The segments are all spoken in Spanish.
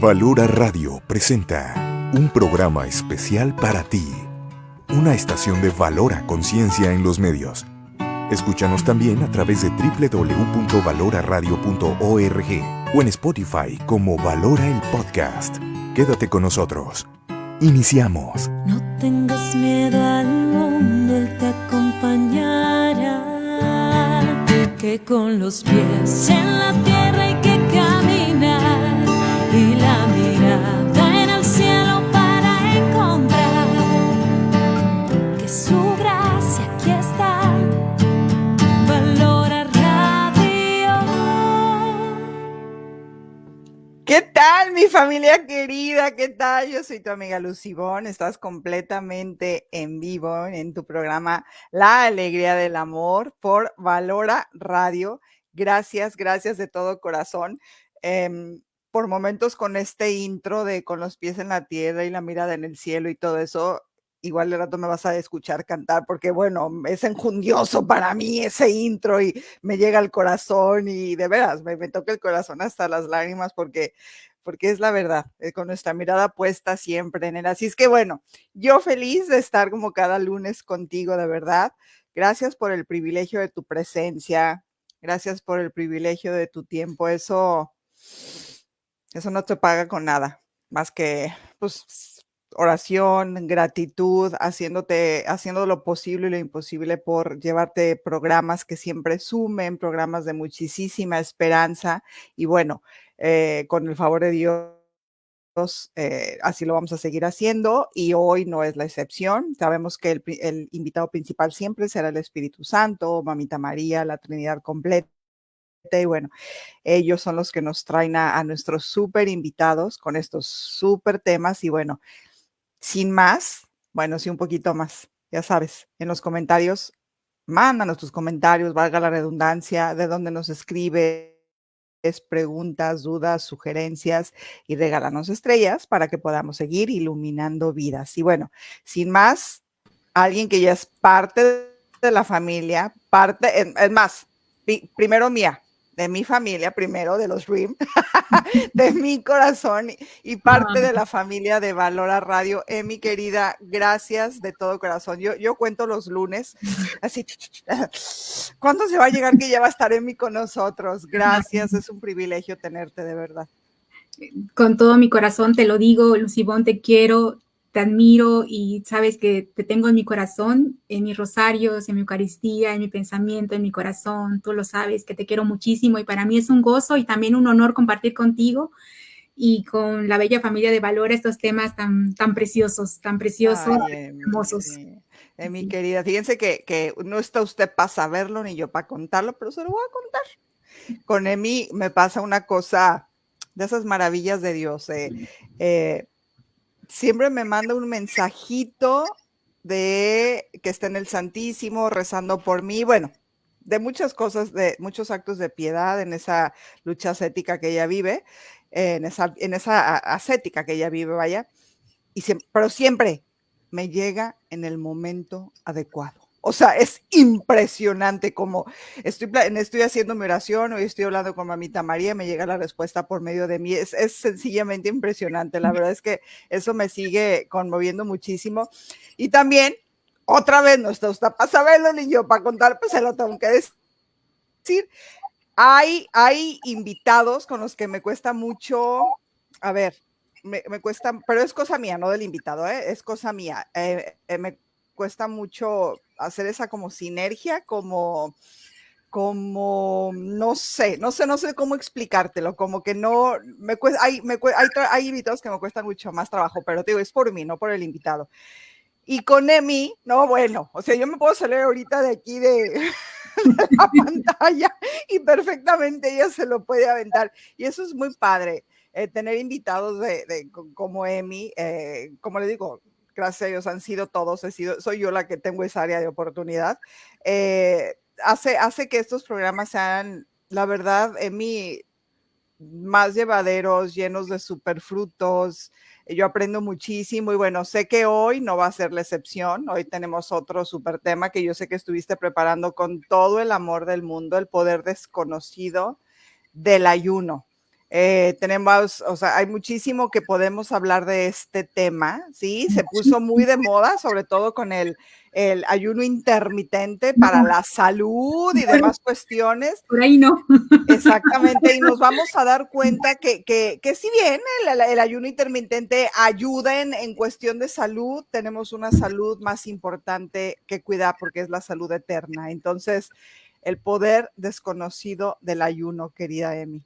Valora Radio presenta un programa especial para ti, una estación de Valora Conciencia en los medios. Escúchanos también a través de www.valoraradio.org o en Spotify como Valora el Podcast. Quédate con nosotros. Iniciamos. No tengas miedo al mundo, Él te acompañará. Que con los pies en la tierra hay que caminar y la mirada en el cielo para encontrar que su gracia aquí está. Valora Radio. ¿Qué tal, mi familia querida? ¿Qué tal? Yo soy tu amiga Lucibón. Estás completamente en vivo en tu programa La Alegría del Amor por Valora Radio. Gracias, gracias de todo corazón. Por momentos con este intro de con los pies en la tierra y la mirada en el cielo y todo eso, igual de rato me vas a escuchar cantar porque, bueno, es enjundioso para mí ese intro y me llega al corazón y de veras, me toca el corazón hasta las lágrimas porque es la verdad, con nuestra mirada puesta siempre en él. Así es que, bueno, yo feliz de estar como cada lunes contigo, de verdad. Gracias por el privilegio de tu presencia, gracias por el privilegio de tu tiempo. Eso no te paga con nada, más que, pues, oración, gratitud, haciendo lo posible y lo imposible por llevarte programas que siempre sumen, programas de muchísima esperanza. Y bueno, con el favor de Dios, así lo vamos a seguir haciendo y hoy no es la excepción. Sabemos que el invitado principal siempre será el Espíritu Santo, Mamita María, la Trinidad completa. Y bueno, ellos son los que nos traen a nuestros súper invitados con estos súper temas. Y bueno, sin más, bueno, sí, un poquito más, ya sabes, en los comentarios, mándanos tus comentarios, valga la redundancia, de dónde nos escribes, preguntas, dudas, sugerencias y regálanos estrellas para que podamos seguir iluminando vidas. Y bueno, sin más, alguien que ya es parte de la familia, es más, primero mía, de mi familia, primero de los Dream, de mi corazón y parte de la familia de Valora Radio. Mi querida, gracias de todo corazón. Yo cuento los lunes, así, ¿cuándo se va a llegar que ya va a estar Emi con nosotros? Gracias, es un privilegio tenerte, de verdad. Con todo mi corazón te lo digo, Lucibón, te quiero, te admiro y sabes que te tengo en mi corazón, en mis rosarios, en mi Eucaristía, en mi pensamiento, en mi corazón. Tú lo sabes, que te quiero muchísimo y para mí es un gozo y también un honor compartir contigo y con la bella familia de Valora estos temas tan preciosos, hermosos. Mi querida, fíjense que no está usted para saberlo ni yo para contarlo, pero se lo voy a contar. Con Emi me pasa una cosa de esas maravillas de Dios. Siempre me manda un mensajito de que está en el Santísimo rezando por mí. Bueno, de muchas cosas, de muchos actos de piedad en esa lucha ascética que ella vive, en esa ascética que ella vive, vaya. Pero siempre me llega en el momento adecuado. O sea, es impresionante como estoy haciendo mi oración, hoy estoy hablando con Mamita María, me llega la respuesta por medio de mí. Es sencillamente impresionante. La verdad es que eso me sigue conmoviendo muchísimo. Y también, otra vez, no está usted para saberlo ni yo para contar, pues se lo tengo que decir. Hay invitados con los que me cuesta mucho, a ver, me cuesta, pero es cosa mía, no del invitado, es cosa mía. Me cuesta mucho hacer esa como sinergia, como no sé cómo explicártelo, como que no, me cuesta, hay invitados que me cuestan mucho más trabajo, pero te digo, es por mí, no por el invitado. Y con Emi, no, bueno, o sea, yo me puedo salir ahorita de aquí de la pantalla y perfectamente ella se lo puede aventar. Y eso es muy padre, tener invitados como Emi, como le digo, gracias a Dios han sido todos, soy yo la que tengo esa área de oportunidad. Hace que estos programas sean, la verdad, Emi, más llevaderos, llenos de superfrutos. Yo aprendo muchísimo y bueno, sé que hoy no va a ser la excepción. Hoy tenemos otro súper tema que yo sé que estuviste preparando con todo el amor del mundo, el poder desconocido del ayuno. Tenemos, o sea, hay muchísimo que podemos hablar de este tema, ¿sí? Se puso muy de moda, sobre todo con el ayuno intermitente para la salud y demás cuestiones. Por ahí no. Exactamente, y nos vamos a dar cuenta que si bien el ayuno intermitente ayuda en cuestión de salud, tenemos una salud más importante que cuidar porque es la salud eterna. Entonces, el poder desconocido del ayuno, querida Emi.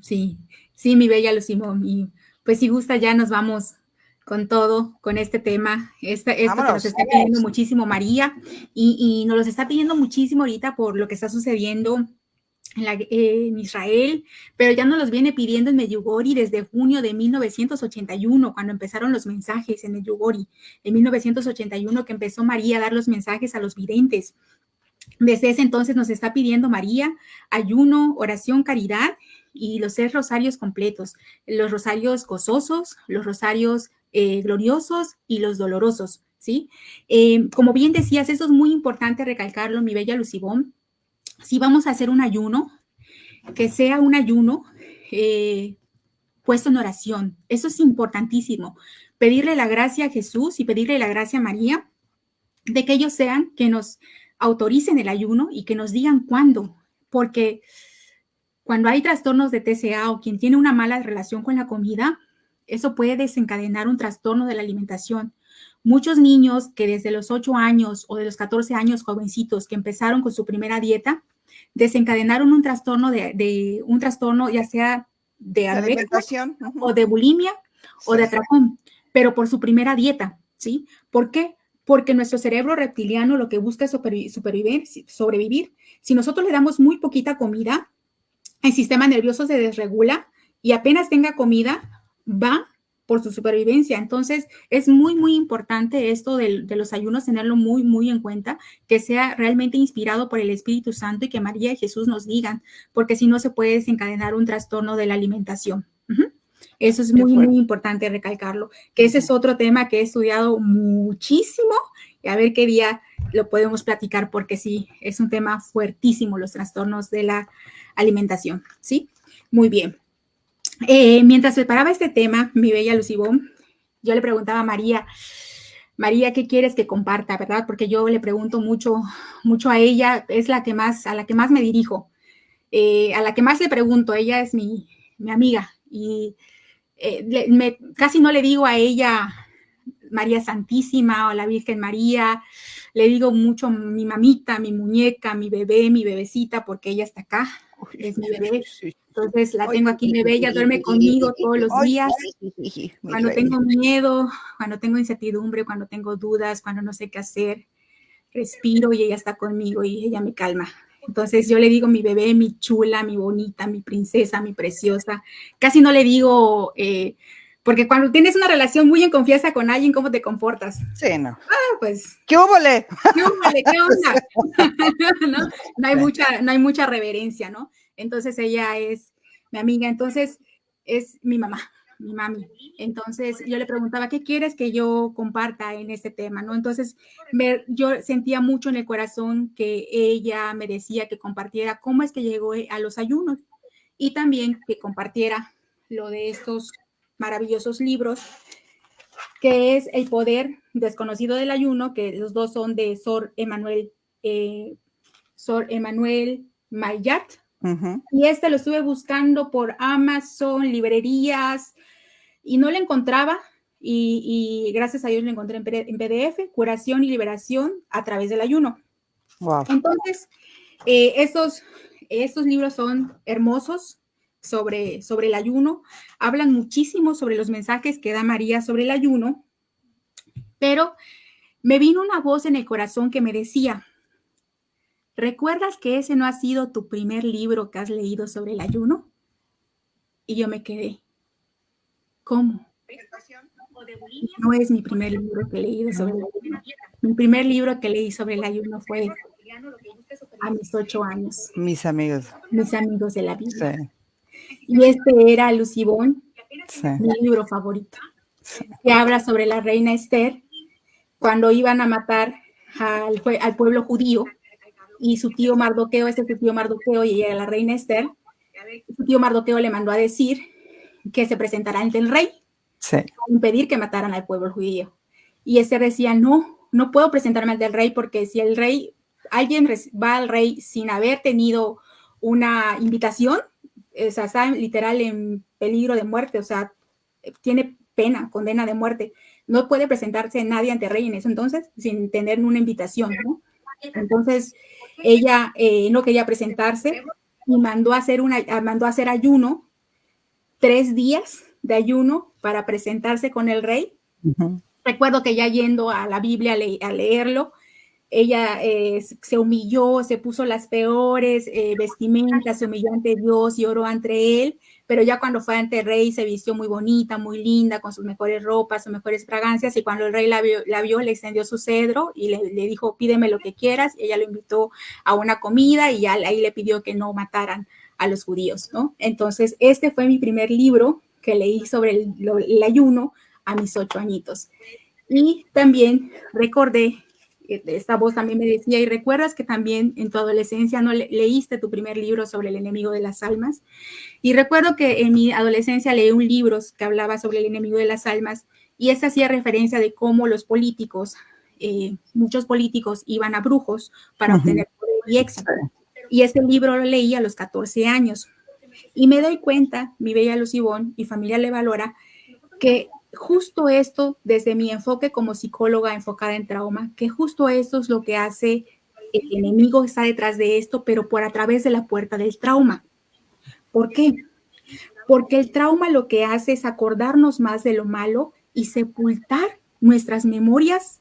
Sí, sí, mi bella Lucimón. Y pues si gusta ya nos vamos con todo, con este tema, esto que nos está pidiendo muchísimo María y nos lo está pidiendo muchísimo ahorita por lo que está sucediendo en Israel, pero ya nos los viene pidiendo en Medjugorje desde junio de 1981, cuando empezaron los mensajes en Medjugorje, en 1981 que empezó María a dar los mensajes a los videntes. Desde ese entonces nos está pidiendo María ayuno, oración, caridad y los 6 rosarios completos, los rosarios gozosos, los rosarios gloriosos y los dolorosos, ¿sí? Como bien decías, eso es muy importante recalcarlo, mi bella Lucibón. Si vamos a hacer un ayuno, que sea un ayuno puesto en oración. Eso es importantísimo. Pedirle la gracia a Jesús y pedirle la gracia a María de que ellos sean que nos autoricen el ayuno y que nos digan cuándo, porque cuando hay trastornos de TCA o quien tiene una mala relación con la comida, eso puede desencadenar un trastorno de la alimentación. Muchos niños que desde los 8 años o de los 14 años, jovencitos, que empezaron con su primera dieta, desencadenaron un trastorno un trastorno ya sea de alimentación o de bulimia o de atracón, pero por su primera dieta, ¿sí? ¿Por qué? Porque nuestro cerebro reptiliano lo que busca es sobrevivir. Si nosotros le damos muy poquita comida, el sistema nervioso se desregula y apenas tenga comida, va por su supervivencia. Entonces, es muy, muy importante esto de los ayunos, tenerlo muy, muy en cuenta, que sea realmente inspirado por el Espíritu Santo y que María y Jesús nos digan, porque si no se puede desencadenar un trastorno de la alimentación. Eso es muy, muy importante recalcarlo, que ese es otro tema que he estudiado muchísimo y a ver qué día lo podemos platicar, porque sí, es un tema fuertísimo, los trastornos de la alimentación, ¿sí? Muy bien. Mientras preparaba este tema, mi bella Lucibón, yo le preguntaba a María, ¿qué quieres que comparta, verdad? Porque yo le pregunto mucho, mucho a ella, es a la que más me dirijo, a la que más le pregunto, ella es mi amiga y casi no le digo a ella María Santísima o la Virgen María, le digo mucho mi mamita, mi muñeca, mi bebé, mi bebecita, porque ella está acá, es mi bebé. Entonces la tengo aquí, bebé, ella duerme conmigo todos los días. Cuando tengo miedo, cuando tengo incertidumbre, cuando tengo dudas, cuando no sé qué hacer, respiro y ella está conmigo y ella me calma. Entonces yo le digo mi bebé, mi chula, mi bonita, mi princesa, mi preciosa. Casi no le digo, porque cuando tienes una relación muy en confianza con alguien, ¿cómo te comportas? Sí, no. Pues. ¿Qué óvole? ¿Qué óvole? ¿Qué onda? No hay mucha reverencia, ¿no? Entonces ella es mi amiga, entonces es mi mamá, mi mami. Entonces yo le preguntaba, ¿qué quieres que yo comparta en este tema, no? Entonces yo sentía mucho en el corazón que ella me decía que compartiera cómo es que llegó a los ayunos y también que compartiera lo de estos maravillosos libros, que es El poder desconocido del ayuno, que los dos son de Sor Emanuel Maillat. Y lo estuve buscando por Amazon, librerías, y no lo encontraba, y gracias a Dios lo encontré en PDF, Curación y Liberación a través del ayuno. Wow. Entonces, estos libros son hermosos sobre el ayuno, hablan muchísimo sobre los mensajes que da María sobre el ayuno, pero me vino una voz en el corazón que me decía, ¿recuerdas que ese no ha sido tu primer libro que has leído sobre el ayuno? Y yo me quedé, ¿cómo? No es mi primer libro que he leído sobre el ayuno. Mi primer libro que leí sobre el ayuno fue a mis 8 años. Mis amigos de la Biblia. Sí. Y este era Lucibón, sí, mi libro favorito, sí, que habla sobre la reina Esther, cuando iban a matar al pueblo judío, y su tío Mardoqueo, y ella era la reina Esther, su tío Mardoqueo le mandó a decir que se presentara ante el rey, Sí. impedir que mataran al pueblo judío. Y Esther decía, no puedo presentarme ante el rey, porque si el rey, alguien va al rey sin haber tenido una invitación, o sea, está literal en peligro de muerte, o sea, tiene pena, condena de muerte. No puede presentarse nadie ante el rey en eso entonces sin tener una invitación, ¿no? Entonces ella no quería presentarse y mandó a hacer ayuno, 3 días de ayuno para presentarse con el rey. Ujú. Recuerdo que ya yendo a la Biblia a leerlo, ella se humilló, se puso las peores vestimentas, se humilló ante Dios y oró ante él, pero ya cuando fue ante el rey se vistió muy bonita, muy linda, con sus mejores ropas, sus mejores fragancias, y cuando el rey la vio le extendió su cedro y le dijo, pídeme lo que quieras, y ella lo invitó a una comida y ya ahí le pidió que no mataran a los judíos, ¿no? Entonces, este fue mi primer libro que leí sobre el ayuno a mis 8 añitos. Y también recordé, esta voz también me decía, y recuerdas que también en tu adolescencia no leíste tu primer libro sobre el enemigo de las almas. Y recuerdo que en mi adolescencia leí un libro que hablaba sobre el enemigo de las almas, y esta hacía referencia de cómo los políticos, muchos políticos iban a brujos para obtener poder y éxito. Y este libro lo leí a los 14 años. Y me doy cuenta, mi bella Lucibón y familia Le Valora, que justo esto, desde mi enfoque como psicóloga enfocada en trauma, que justo esto es lo que hace el enemigo, está detrás de esto, pero por a través de la puerta del trauma. ¿Por qué? Porque el trauma lo que hace es acordarnos más de lo malo y sepultar nuestras memorias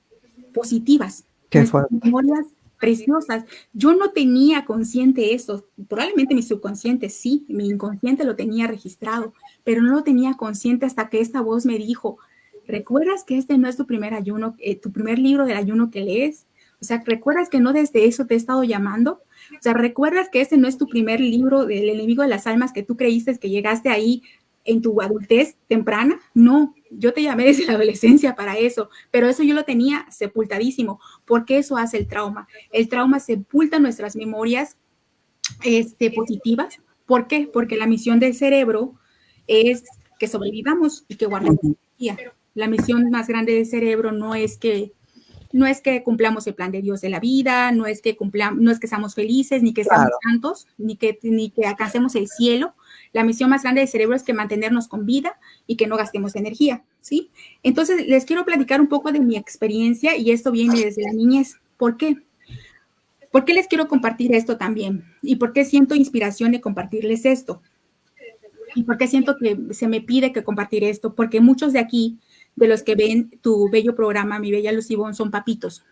positivas, nuestras memorias preciosas. Yo no tenía consciente eso, probablemente mi subconsciente sí, mi inconsciente lo tenía registrado, pero no lo tenía consciente hasta que esta voz me dijo, ¿recuerdas que este no es tu primer ayuno, tu primer libro del ayuno que lees? O sea, ¿recuerdas que no desde eso te he estado llamando? O sea, ¿recuerdas que este no es tu primer libro del enemigo de las almas que tú creíste que llegaste ahí en tu adultez temprana? No, yo te llamé desde la adolescencia para eso, pero eso yo lo tenía sepultadísimo, porque eso hace el trauma. El trauma sepulta nuestras memorias positivas. ¿Por qué? Porque la misión del cerebro es que sobrevivamos y que guardemos energía. La misión más grande del cerebro no es que cumplamos el plan de Dios de la vida, no es que seamos felices, ni que seamos santos, ni que alcancemos el cielo. La misión más grande del cerebro es que mantenernos con vida y que no gastemos energía, ¿sí? Entonces, les quiero platicar un poco de mi experiencia, y esto viene desde la niñez. ¿Por qué? ¿Por qué les quiero compartir esto también? ¿Y por qué siento inspiración de compartirles esto? ¿Y por qué siento que se me pide que compartir esto? Porque muchos de aquí, de los que ven tu bello programa, mi bella Lucibón, son papitos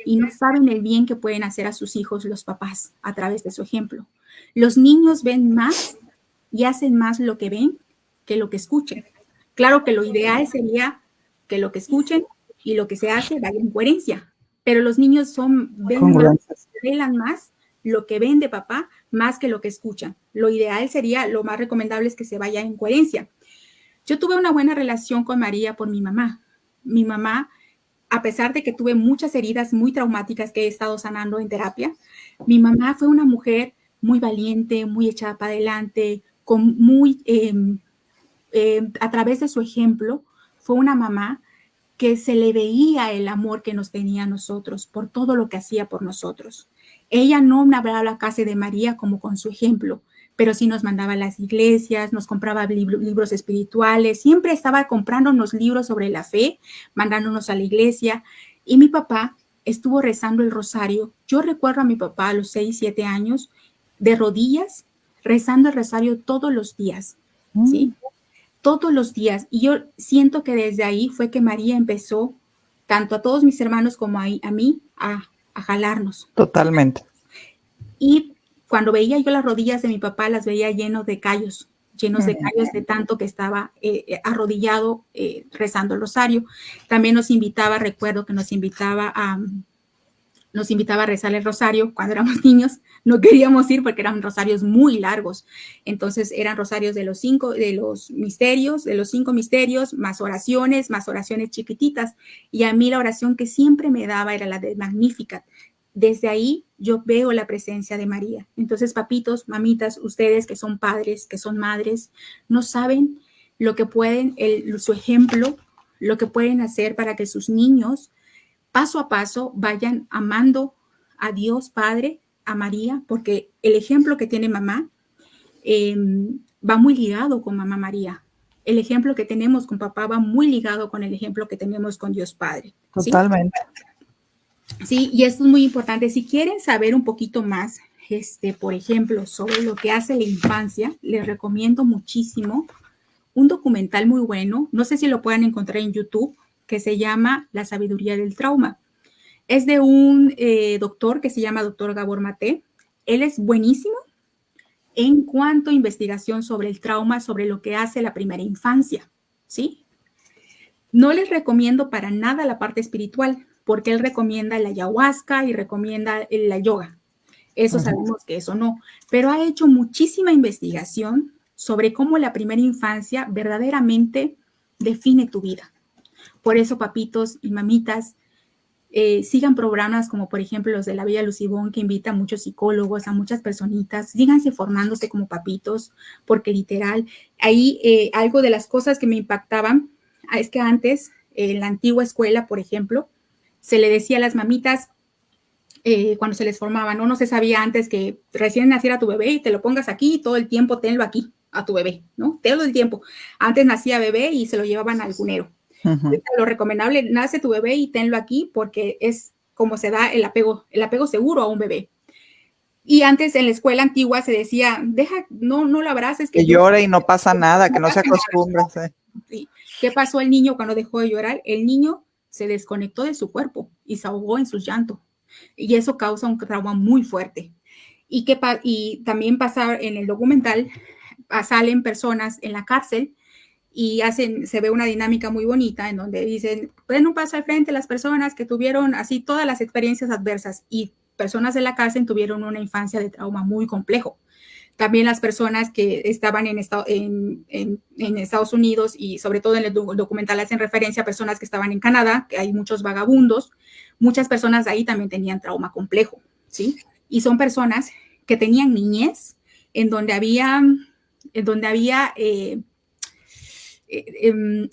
y no saben el bien que pueden hacer a sus hijos los papás a través de su ejemplo. Los niños ven más y hacen más lo que ven que lo que escuchen. Claro que lo ideal sería que lo que escuchen y lo que se hace vaya en coherencia, pero los niños velan más lo que ven de papá más que lo que escuchan. Lo ideal sería, lo más recomendable es que se vaya en coherencia. Yo tuve una buena relación con María por mi mamá. Mi mamá, a pesar de que tuve muchas heridas muy traumáticas que he estado sanando en terapia, mi mamá fue una mujer muy valiente, muy echada para adelante, a través de su ejemplo, fue una mamá que se le veía el amor que nos tenía a nosotros por todo lo que hacía por nosotros. Ella no hablaba la casa de María como con su ejemplo, pero sí nos mandaba a las iglesias, nos compraba libros espirituales, siempre estaba comprándonos libros sobre la fe, mandándonos a la iglesia. Y mi papá estuvo rezando el rosario. Yo recuerdo a mi papá a los 6, 7 años, de rodillas, rezando el rosario todos los días, ¿sí? Todos los días. Y yo siento que desde ahí fue que María empezó, tanto a todos mis hermanos como a mí, a jalarnos. Totalmente. Y cuando veía yo las rodillas de mi papá, las veía llenos de callos de tanto que estaba arrodillado rezando el rosario. También recuerdo que nos invitaba a rezar el rosario cuando éramos niños. No queríamos ir porque eran rosarios muy largos. Entonces eran rosarios de los 5 misterios, más oraciones chiquititas. Y a mí la oración que siempre me daba era la de Magnificat. desde ahí yo veo la presencia de María. Entonces, papitos, mamitas, ustedes que son padres, que son madres, no saben lo que pueden, su ejemplo, lo que pueden hacer para que sus niños, paso a paso, vayan amando a Dios Padre, a María, porque el ejemplo que tiene mamá va muy ligado con mamá María. El ejemplo que tenemos con papá va muy ligado con el ejemplo que tenemos con Dios Padre. Totalmente. Sí, y esto es muy importante. Si quieren saber un poquito más, por ejemplo, sobre lo que hace la infancia, les recomiendo muchísimo un documental muy bueno, no sé si lo puedan encontrar en YouTube, que se llama La sabiduría del trauma. Es de un doctor que se llama doctor Gabor Maté. Él es buenísimo en cuanto a investigación sobre el trauma, sobre lo que hace la primera infancia, ¿sí? No les recomiendo para nada la parte espiritual, porque él recomienda la ayahuasca y recomienda la yoga. Eso sabemos que eso no, pero ha hecho muchísima investigación sobre cómo la primera infancia verdaderamente define tu vida. Por eso, papitos y mamitas, sigan programas como, por ejemplo, los de la Bella Lucibón, que invita a muchos psicólogos, a muchas personitas. Síganse formándose como papitos, porque literal, ahí algo de las cosas que me impactaban es que antes, en la antigua escuela, por ejemplo, se le decía a las mamitas, cuando se les formaba, ¿no? No se sabía antes que recién naciera tu bebé y te lo pongas aquí y todo el tiempo tenlo aquí a tu bebé, ¿no? Todo el tiempo. Antes nacía bebé y se lo llevaban al cunero. Lo recomendable, nace tu bebé y tenlo aquí porque es como se da el apego seguro a un bebé. Y antes en la escuela antigua se decía, no lo abraces. Que llore y no pasa nada, que no se acostumbra. Sí. ¿Qué pasó al niño cuando dejó de llorar? El niño se desconectó de su cuerpo y se ahogó en su llanto. Y eso causa un trauma muy fuerte. Y también pasa en el documental, salen personas en la cárcel y se ve una dinámica muy bonita en donde dicen, pueden un paso al frente las personas que tuvieron así todas las experiencias adversas, y personas de la cárcel tuvieron una infancia de trauma muy complejo. También las personas que estaban en Estados Unidos, y sobre todo en el documental hacen referencia a personas que estaban en Canadá, que hay muchos vagabundos, muchas personas de ahí también tenían trauma complejo, ¿sí? Y son personas que tenían niñez en donde había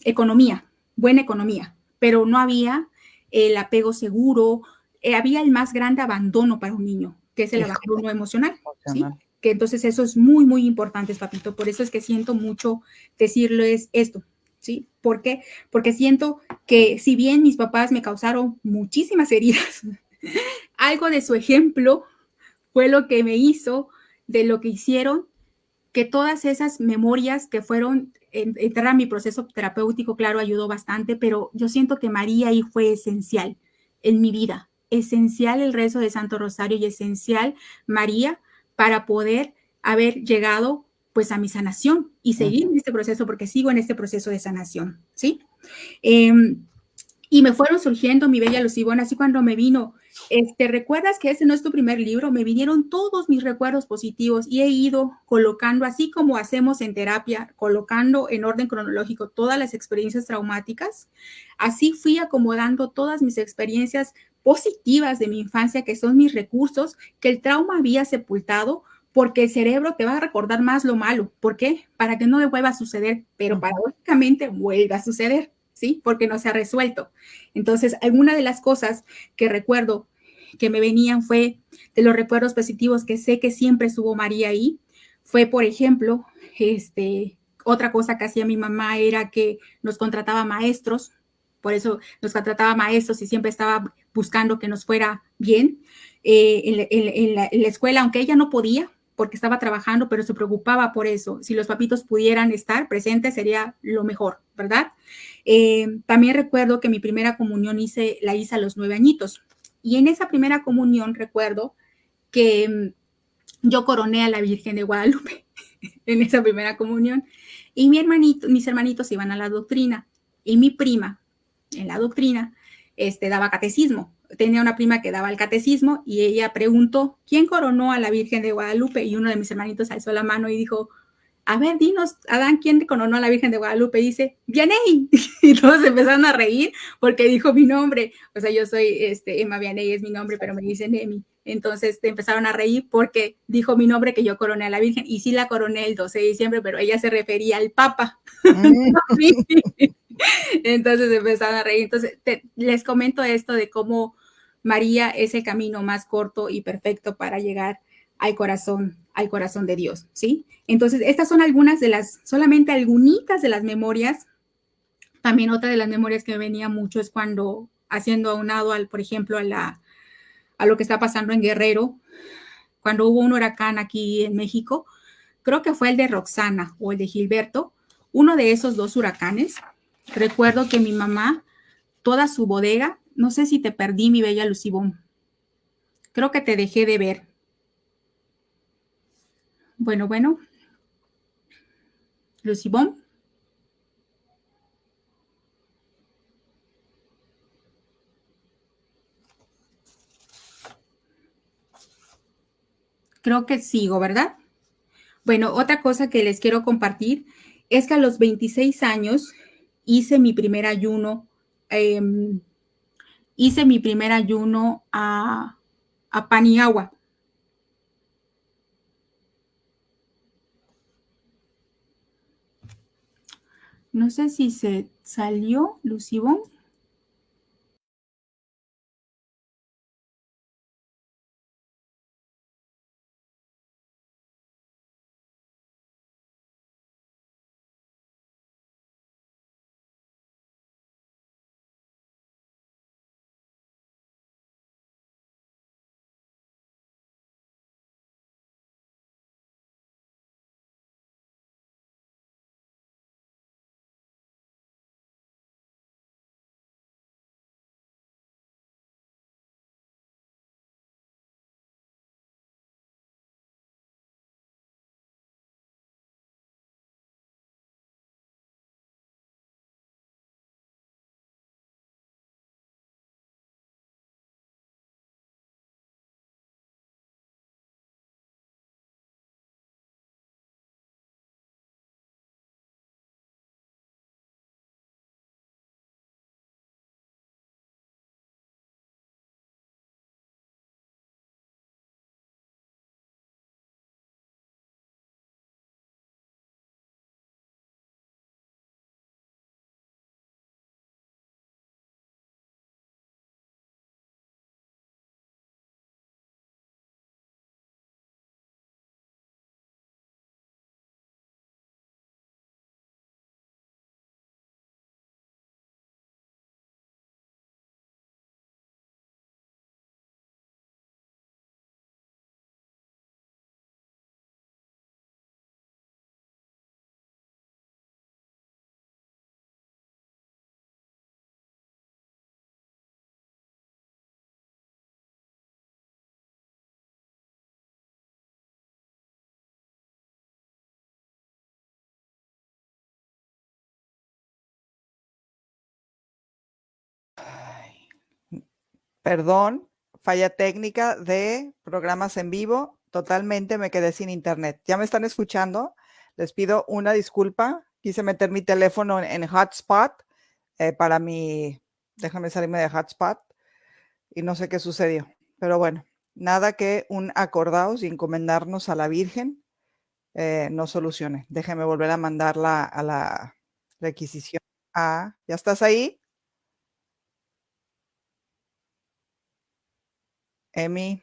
economía, buena economía, pero no había el apego seguro, había el más grande abandono para un niño, que es el abandono emocional, ¿sí? Que entonces eso es muy, muy importante, papito. Por eso es que siento mucho decirles esto, ¿sí? ¿Por qué? Porque siento que si bien mis papás me causaron muchísimas heridas, algo de su ejemplo fue lo que me hizo, de lo que hicieron, que todas esas memorias que fueron, entrar a mi proceso terapéutico, claro, ayudó bastante, pero yo siento que María ahí fue esencial en mi vida, esencial el rezo de Santo Rosario y esencial María para poder haber llegado pues a mi sanación y seguir en este proceso, porque sigo en este proceso de sanación, ¿sí? Y me fueron surgiendo, mi Bella Lucibón, así cuando me vino, recuerdas que ese no es tu primer libro, me vinieron todos mis recuerdos positivos y he ido colocando, así como hacemos en terapia, colocando en orden cronológico todas las experiencias traumáticas, así fui acomodando todas mis experiencias positivas de mi infancia, que son mis recursos, que el trauma había sepultado, porque el cerebro te va a recordar más lo malo. ¿Por qué? Para que no le vuelva a suceder, pero paradójicamente vuelve a suceder, ¿sí? Porque no se ha resuelto. Entonces, alguna de las cosas que recuerdo que me venían fue de los recuerdos positivos, que sé que siempre estuvo María ahí, fue, por ejemplo, otra cosa que hacía mi mamá era que nos contrataba maestros, por eso nos contrataba maestros y siempre estaba buscando que nos fuera bien en la escuela, aunque ella no podía, porque estaba trabajando, pero se preocupaba por eso. Si los papitos pudieran estar presentes, sería lo mejor, ¿verdad? También recuerdo que mi primera comunión la hice a los 9 añitos. Y en esa primera comunión recuerdo que yo coroné a la Virgen de Guadalupe en esa primera comunión. Y mis hermanitos iban a la doctrina. Y mi prima, en la doctrina, daba catecismo. Tenía una prima que daba el catecismo y ella preguntó, ¿quién coronó a la Virgen de Guadalupe? Y uno de mis hermanitos alzó la mano y dijo, a ver, dinos, Adán, ¿quién te coronó a la Virgen de Guadalupe? Y dice, Vianey. Y todos empezaron a reír porque dijo mi nombre. O sea, yo soy Emma Vianey, es mi nombre, pero me dicen Emi. Entonces empezaron a reír porque dijo mi nombre que yo coroné a la Virgen. Y sí la coroné el 12 de diciembre, pero ella se refería al Papa. Entonces empezaron a reír. Entonces les comento esto de cómo María es el camino más corto y perfecto para llegar al corazón de Dios, ¿sí? Entonces, estas son solamente algunitas de las memorias. También otra de las memorias que me venía mucho es cuando, haciendo aunado, por ejemplo, a lo que está pasando en Guerrero, cuando hubo un huracán aquí en México, creo que fue el de Roxana o el de Gilberto, uno de esos dos huracanes. Recuerdo que mi mamá, toda su bodega, no sé si te perdí, mi bella Lucibón, creo que te dejé de ver. Bueno, Lucibón. Creo que sigo, ¿verdad? Bueno, otra cosa que les quiero compartir es que a los 26 años hice mi primer ayuno, a pan y agua. No sé si se salió, Lucibón. Perdón, falla técnica de programas en vivo. Totalmente me quedé sin internet. ¿Ya me están escuchando? Les pido una disculpa. Quise meter mi teléfono en hotspot para mi... Déjame salirme de hotspot y no sé qué sucedió. Pero bueno, nada que un acordaos y encomendarnos a la Virgen no solucione. Déjeme volver a mandarla a la requisición. Ah, ¿ya estás ahí? Emi.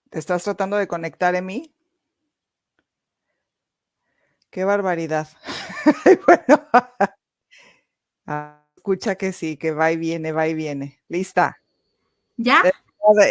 ¿Te estás tratando de conectar, Emi? Qué barbaridad. Bueno, escucha que sí, que va y viene, va y viene. Lista. ¿Ya?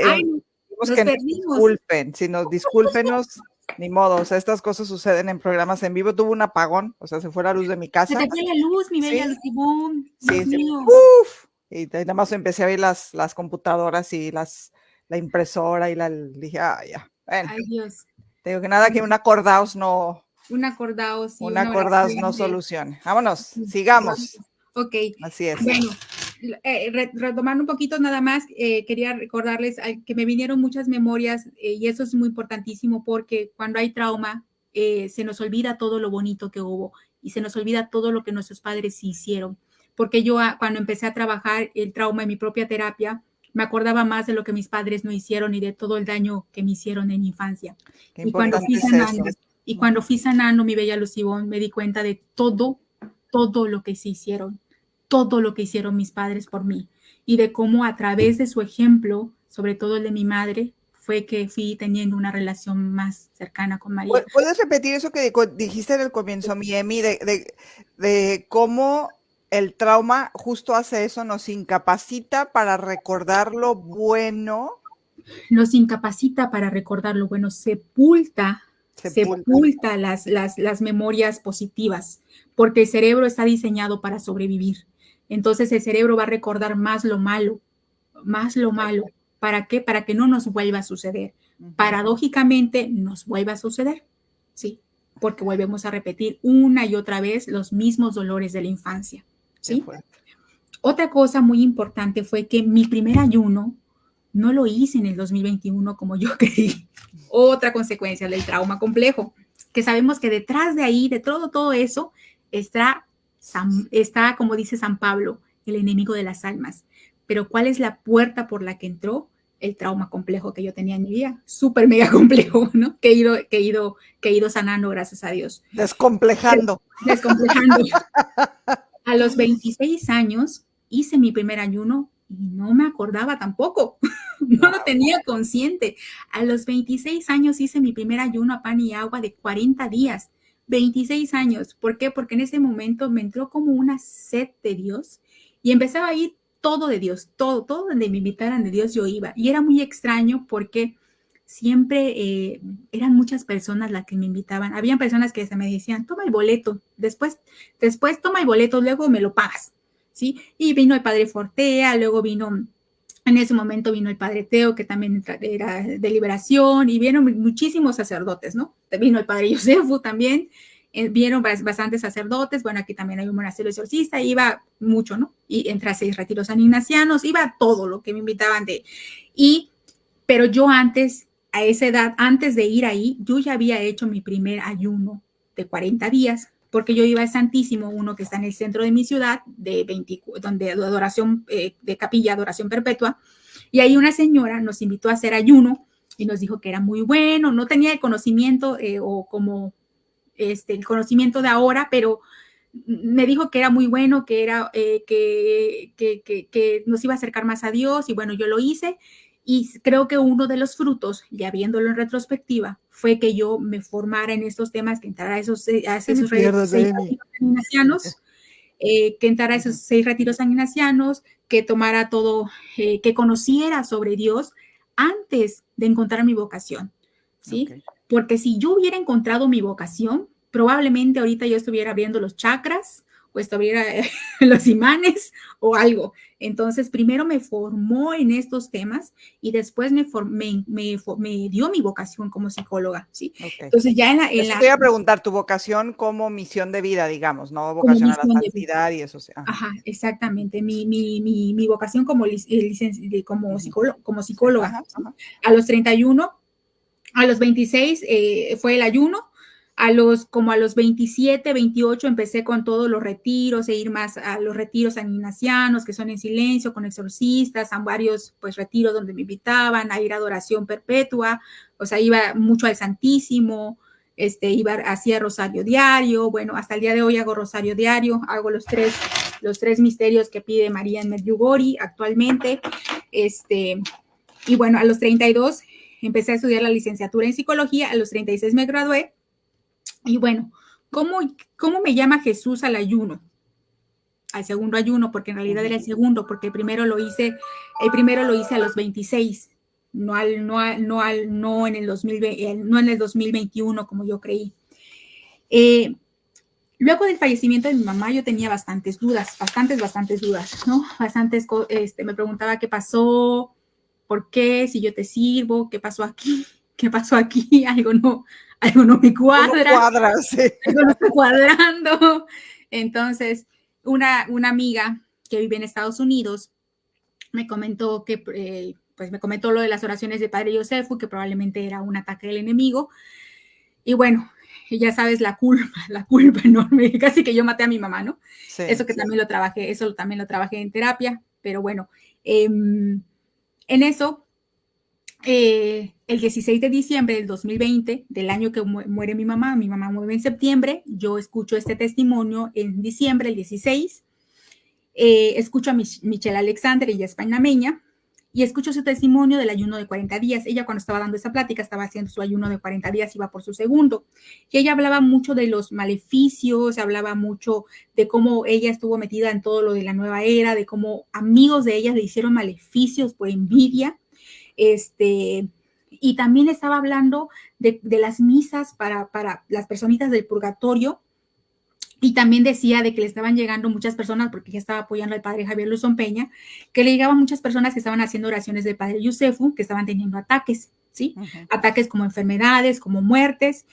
Ay, nos Que nos perdimos. disculpen, si nos discúlpenos, ni modo, o sea, estas cosas suceden en programas en vivo. Tuve un apagón, o sea, se fue la luz de mi Se casa. te fue la luz, mi bella Sí, Lucibón. sí, Dios sí. mío. Uf, y nada más empecé a ver las computadoras y la impresora y dije, ya. Bueno, Ay, Dios. te digo que nada que un acordaos no, Un acordaos y un una acordaos oración no de... solucione. Vámonos, sigamos. Ok. Así es. Bueno, Retomando un poquito nada más, quería recordarles que me vinieron muchas memorias y eso es muy importantísimo porque cuando hay trauma se nos olvida todo lo bonito que hubo y se nos olvida todo lo que nuestros padres hicieron. Porque yo cuando empecé a trabajar el trauma en mi propia terapia, me acordaba más de lo que mis padres no hicieron y de todo el daño que me hicieron en mi infancia. Qué Y cuando fui importante es sanando, eso. y cuando fui sanando, mi bella Luz Ivonne, me di cuenta de todo lo que se hicieron, todo lo que hicieron mis padres por mí y de cómo a través de su ejemplo, sobre todo el de mi madre, fue que fui teniendo una relación más cercana con María. ¿Puedes repetir eso que dijiste en el comienzo, Miemi, de cómo el trauma justo hace eso, nos incapacita para recordar lo bueno? Nos incapacita para recordar lo bueno, sepulta las memorias positivas, porque el cerebro está diseñado para sobrevivir. Entonces el cerebro va a recordar más lo malo. ¿Para qué? Para que no nos vuelva a suceder. Paradójicamente nos vuelva a suceder, ¿sí? Porque volvemos a repetir una y otra vez los mismos dolores de la infancia, ¿sí? Otra cosa muy importante fue que mi primer ayuno no lo hice en el 2021 como yo creí. Otra consecuencia del trauma complejo, que sabemos que detrás de ahí, de todo eso, está, como dice San Pablo, el enemigo de las almas. Pero ¿cuál es la puerta por la que entró? El trauma complejo que yo tenía en mi vida, súper mega complejo, ¿no? Que he ido sanando, gracias a Dios. Descomplejando. A los 26 años hice mi primer ayuno y no me acordaba tampoco, no lo tenía consciente. A los 26 años hice mi primer ayuno a pan y agua de 40 días, 26 años. ¿Por qué? Porque en ese momento me entró como una sed de Dios y empezaba a ir todo de Dios, todo donde me invitaran de Dios yo iba. Y era muy extraño porque siempre eran muchas personas las que me invitaban. Habían personas que me decían, toma el boleto, después toma el boleto, luego me lo pagas, ¿sí? Y vino el padre Fortea, luego en ese momento vino el padre Teo, que también era de liberación, y vieron muchísimos sacerdotes, ¿no? Vino el padre Josefu también, vieron bastantes sacerdotes. Bueno, aquí también hay un monasterio exorcista, iba mucho, ¿no? Y entre 6 retiros sanignacianos, iba todo lo que me invitaban pero yo antes, a esa edad, antes de ir ahí, yo ya había hecho mi primer ayuno de 40 días, porque yo iba al Santísimo, uno que está en el centro de mi ciudad, donde adoración, de capilla, adoración perpetua, y ahí una señora nos invitó a hacer ayuno y nos dijo que era muy bueno. No tenía el conocimiento o como el conocimiento de ahora, pero me dijo que era muy bueno, que era que nos iba a acercar más a Dios, y bueno, yo lo hice. Y creo que uno de los frutos, ya viéndolo en retrospectiva, fue que yo me formara en estos temas, que entrara a esos 6 retiros sanignacianos, que tomara todo, que conociera sobre Dios antes de encontrar mi vocación, ¿sí? Okay. Porque si yo hubiera encontrado mi vocación, probablemente ahorita yo estuviera abriendo los chakras o estuviera los imanes o algo. Entonces, primero me formó en estos temas y después me dio mi vocación como psicóloga, ¿sí? Okay. Entonces, ya te iba a preguntar, tu vocación como misión de vida, digamos, no vocación a la santidad y eso. Ajá, exactamente. Mi vocación como psicóloga. Ajá, ¿sí? Ajá. A los 31, a los 26 fue el ayuno. A los 27, 28 empecé con todos los retiros, ir más a los retiros sanignacianos, que son en silencio, con exorcistas, a varios pues retiros donde me invitaban a ir a adoración perpetua. O sea, iba mucho al Santísimo, hacía rosario diario. Bueno, hasta el día de hoy hago rosario diario, hago los tres misterios que pide María en Medjugorje actualmente. Y bueno, a los 32 empecé a estudiar la licenciatura en psicología, a los 36 me gradué. Y bueno, ¿cómo me llama Jesús al ayuno? Al segundo ayuno, porque en realidad era el segundo, porque el primero lo hice a los 26, no en el 2021 como yo creí. Luego del fallecimiento de mi mamá, yo tenía bastantes dudas, ¿no? Me preguntaba qué pasó, por qué, si yo te sirvo, qué pasó aquí, algo no me cuadra, sí. Algo no está cuadrando. Entonces, una amiga que vive en Estados Unidos, me comentó que, pues me comentó lo de las oraciones de Padre Yosefu, que probablemente era un ataque del enemigo. Y bueno, ya sabes, la culpa enorme, casi que yo maté a mi mamá, ¿no? Sí. Eso que también lo trabajé, eso también lo trabajé en terapia, pero bueno, en eso, el 16 de diciembre del 2020, del año que muere mi mamá muere en septiembre, yo escucho este testimonio en diciembre, el 16, escucho a Michelle Alexander, ella es panameña, y escucho su testimonio del ayuno de 40 días. Ella cuando estaba dando esa plática estaba haciendo su ayuno de 40 días, iba por su segundo. Y ella hablaba mucho de los maleficios, hablaba mucho de cómo ella estuvo metida en todo lo de la nueva era, de cómo amigos de ella le hicieron maleficios por envidia. Y también estaba hablando de las misas para las personitas del purgatorio. Y también decía de que le estaban llegando muchas personas, porque ella estaba apoyando al padre Javier Luzón Peña, que le llegaban muchas personas que estaban haciendo oraciones del padre Yosefu, que estaban teniendo ataques, ¿sí? Uh-huh. Ataques como enfermedades, como muertes.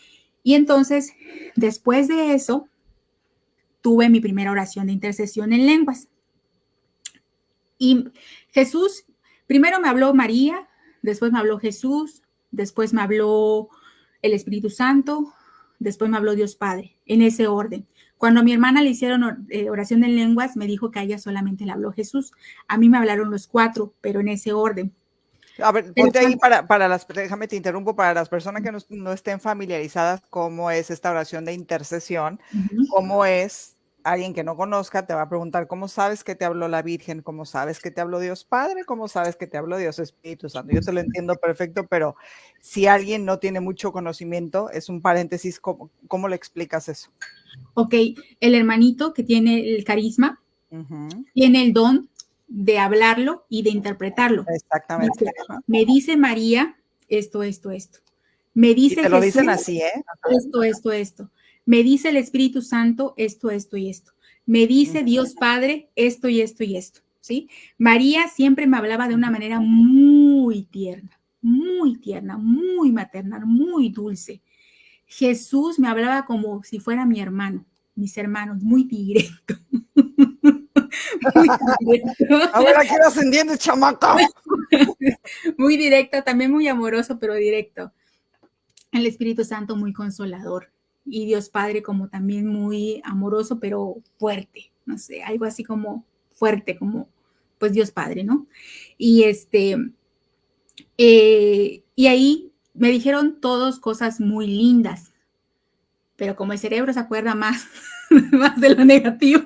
Y entonces, después de eso, tuve mi primera oración de intercesión en lenguas. Y Jesús, primero me habló María, después me habló Jesús, después me habló el Espíritu Santo, después me habló Dios Padre, en ese orden. Cuando a mi hermana le hicieron oración en lenguas, me dijo que a ella solamente le habló Jesús. A mí me hablaron los 4, pero en ese orden. A ver, ponte ahí déjame te interrumpo, para las personas que no estén familiarizadas cómo es esta oración de intercesión, cómo es. Alguien que no conozca te va a preguntar, ¿cómo sabes que te habló la Virgen? ¿Cómo sabes que te habló Dios Padre? ¿Cómo sabes que te habló Dios Espíritu Santo? Yo te lo entiendo perfecto, pero si alguien no tiene mucho conocimiento, es un paréntesis, ¿cómo le explicas eso? Ok, el hermanito que tiene el carisma, tiene el don de hablarlo y de interpretarlo. Exactamente. Dice, me dice María esto. Me dice y te lo Jesús, dicen así, ¿eh? Esto. Me dice el Espíritu Santo esto y esto. Me dice Dios Padre esto y esto, ¿sí? María siempre me hablaba de una manera muy tierna, muy maternal, muy dulce. Jesús me hablaba como si fuera mi hermano, mis hermanos, muy directo. Muy directo. Ahora quiero ascendiendo, chamaca. Muy directo, también muy amoroso, pero directo. El Espíritu Santo muy consolador. Y Dios Padre como también muy amoroso, pero fuerte. No sé, algo así como fuerte, como pues Dios Padre, ¿no? Y y ahí me dijeron todas cosas muy lindas, pero como el cerebro se acuerda más de lo negativo,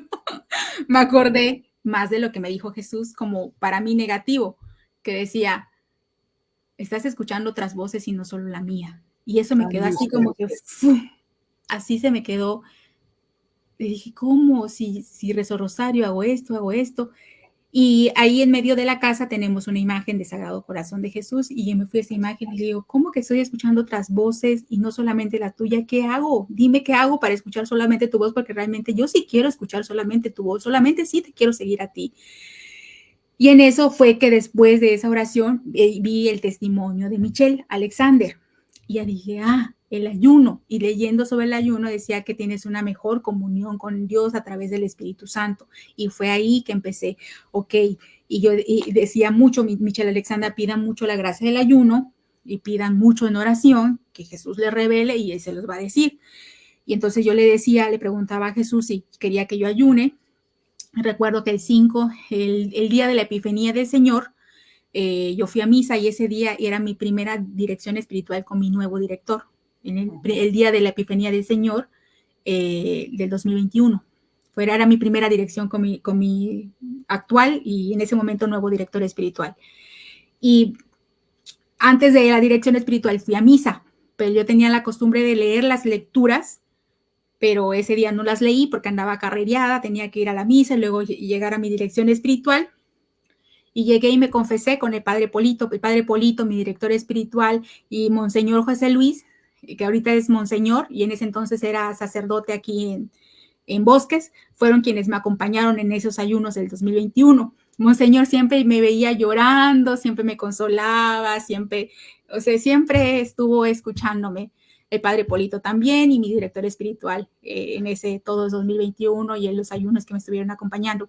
me acordé más de lo que me dijo Jesús como para mí negativo, que decía, estás escuchando otras voces y no solo la mía. Y eso me quedó así como que, así se me quedó. Y dije, ¿cómo? Si rezo rosario, hago esto. Y ahí en medio de la casa tenemos una imagen de Sagrado Corazón de Jesús y yo me fui a esa imagen y le digo, ¿cómo que estoy escuchando otras voces y no solamente la tuya? ¿Qué hago? Dime qué hago para escuchar solamente tu voz, porque realmente yo sí quiero escuchar solamente tu voz, solamente sí te quiero seguir a ti. Y en eso fue que después de esa oración vi el testimonio de Michelle Alexander y ya dije, el ayuno, y leyendo sobre el ayuno decía que tienes una mejor comunión con Dios a través del Espíritu Santo, y fue ahí que empecé, y yo decía mucho, Michelle Alexander, pidan mucho la gracia del ayuno, y pidan mucho en oración, que Jesús les revele, y Él se los va a decir, y entonces yo le preguntaba a Jesús si quería que yo ayune. Recuerdo que el día de la Epifanía del Señor, yo fui a misa, y ese día era mi primera dirección espiritual con mi nuevo director, en el día de la Epifanía del Señor del 2021. Era mi primera dirección con mi actual y en ese momento nuevo director espiritual. Y antes de la dirección espiritual fui a misa, pero yo tenía la costumbre de leer las lecturas, pero ese día no las leí porque andaba carrereada, tenía que ir a la misa y luego llegar a mi dirección espiritual. Y llegué y me confesé con el padre Polito, mi director espiritual, y Monseñor José Luis, que ahorita es Monseñor, y en ese entonces era sacerdote aquí en Bosques, fueron quienes me acompañaron en esos ayunos del 2021. Monseñor siempre me veía llorando, siempre me consolaba, siempre estuvo escuchándome. El padre Polito también, y mi director espiritual en ese todo 2021 y en los ayunos que me estuvieron acompañando.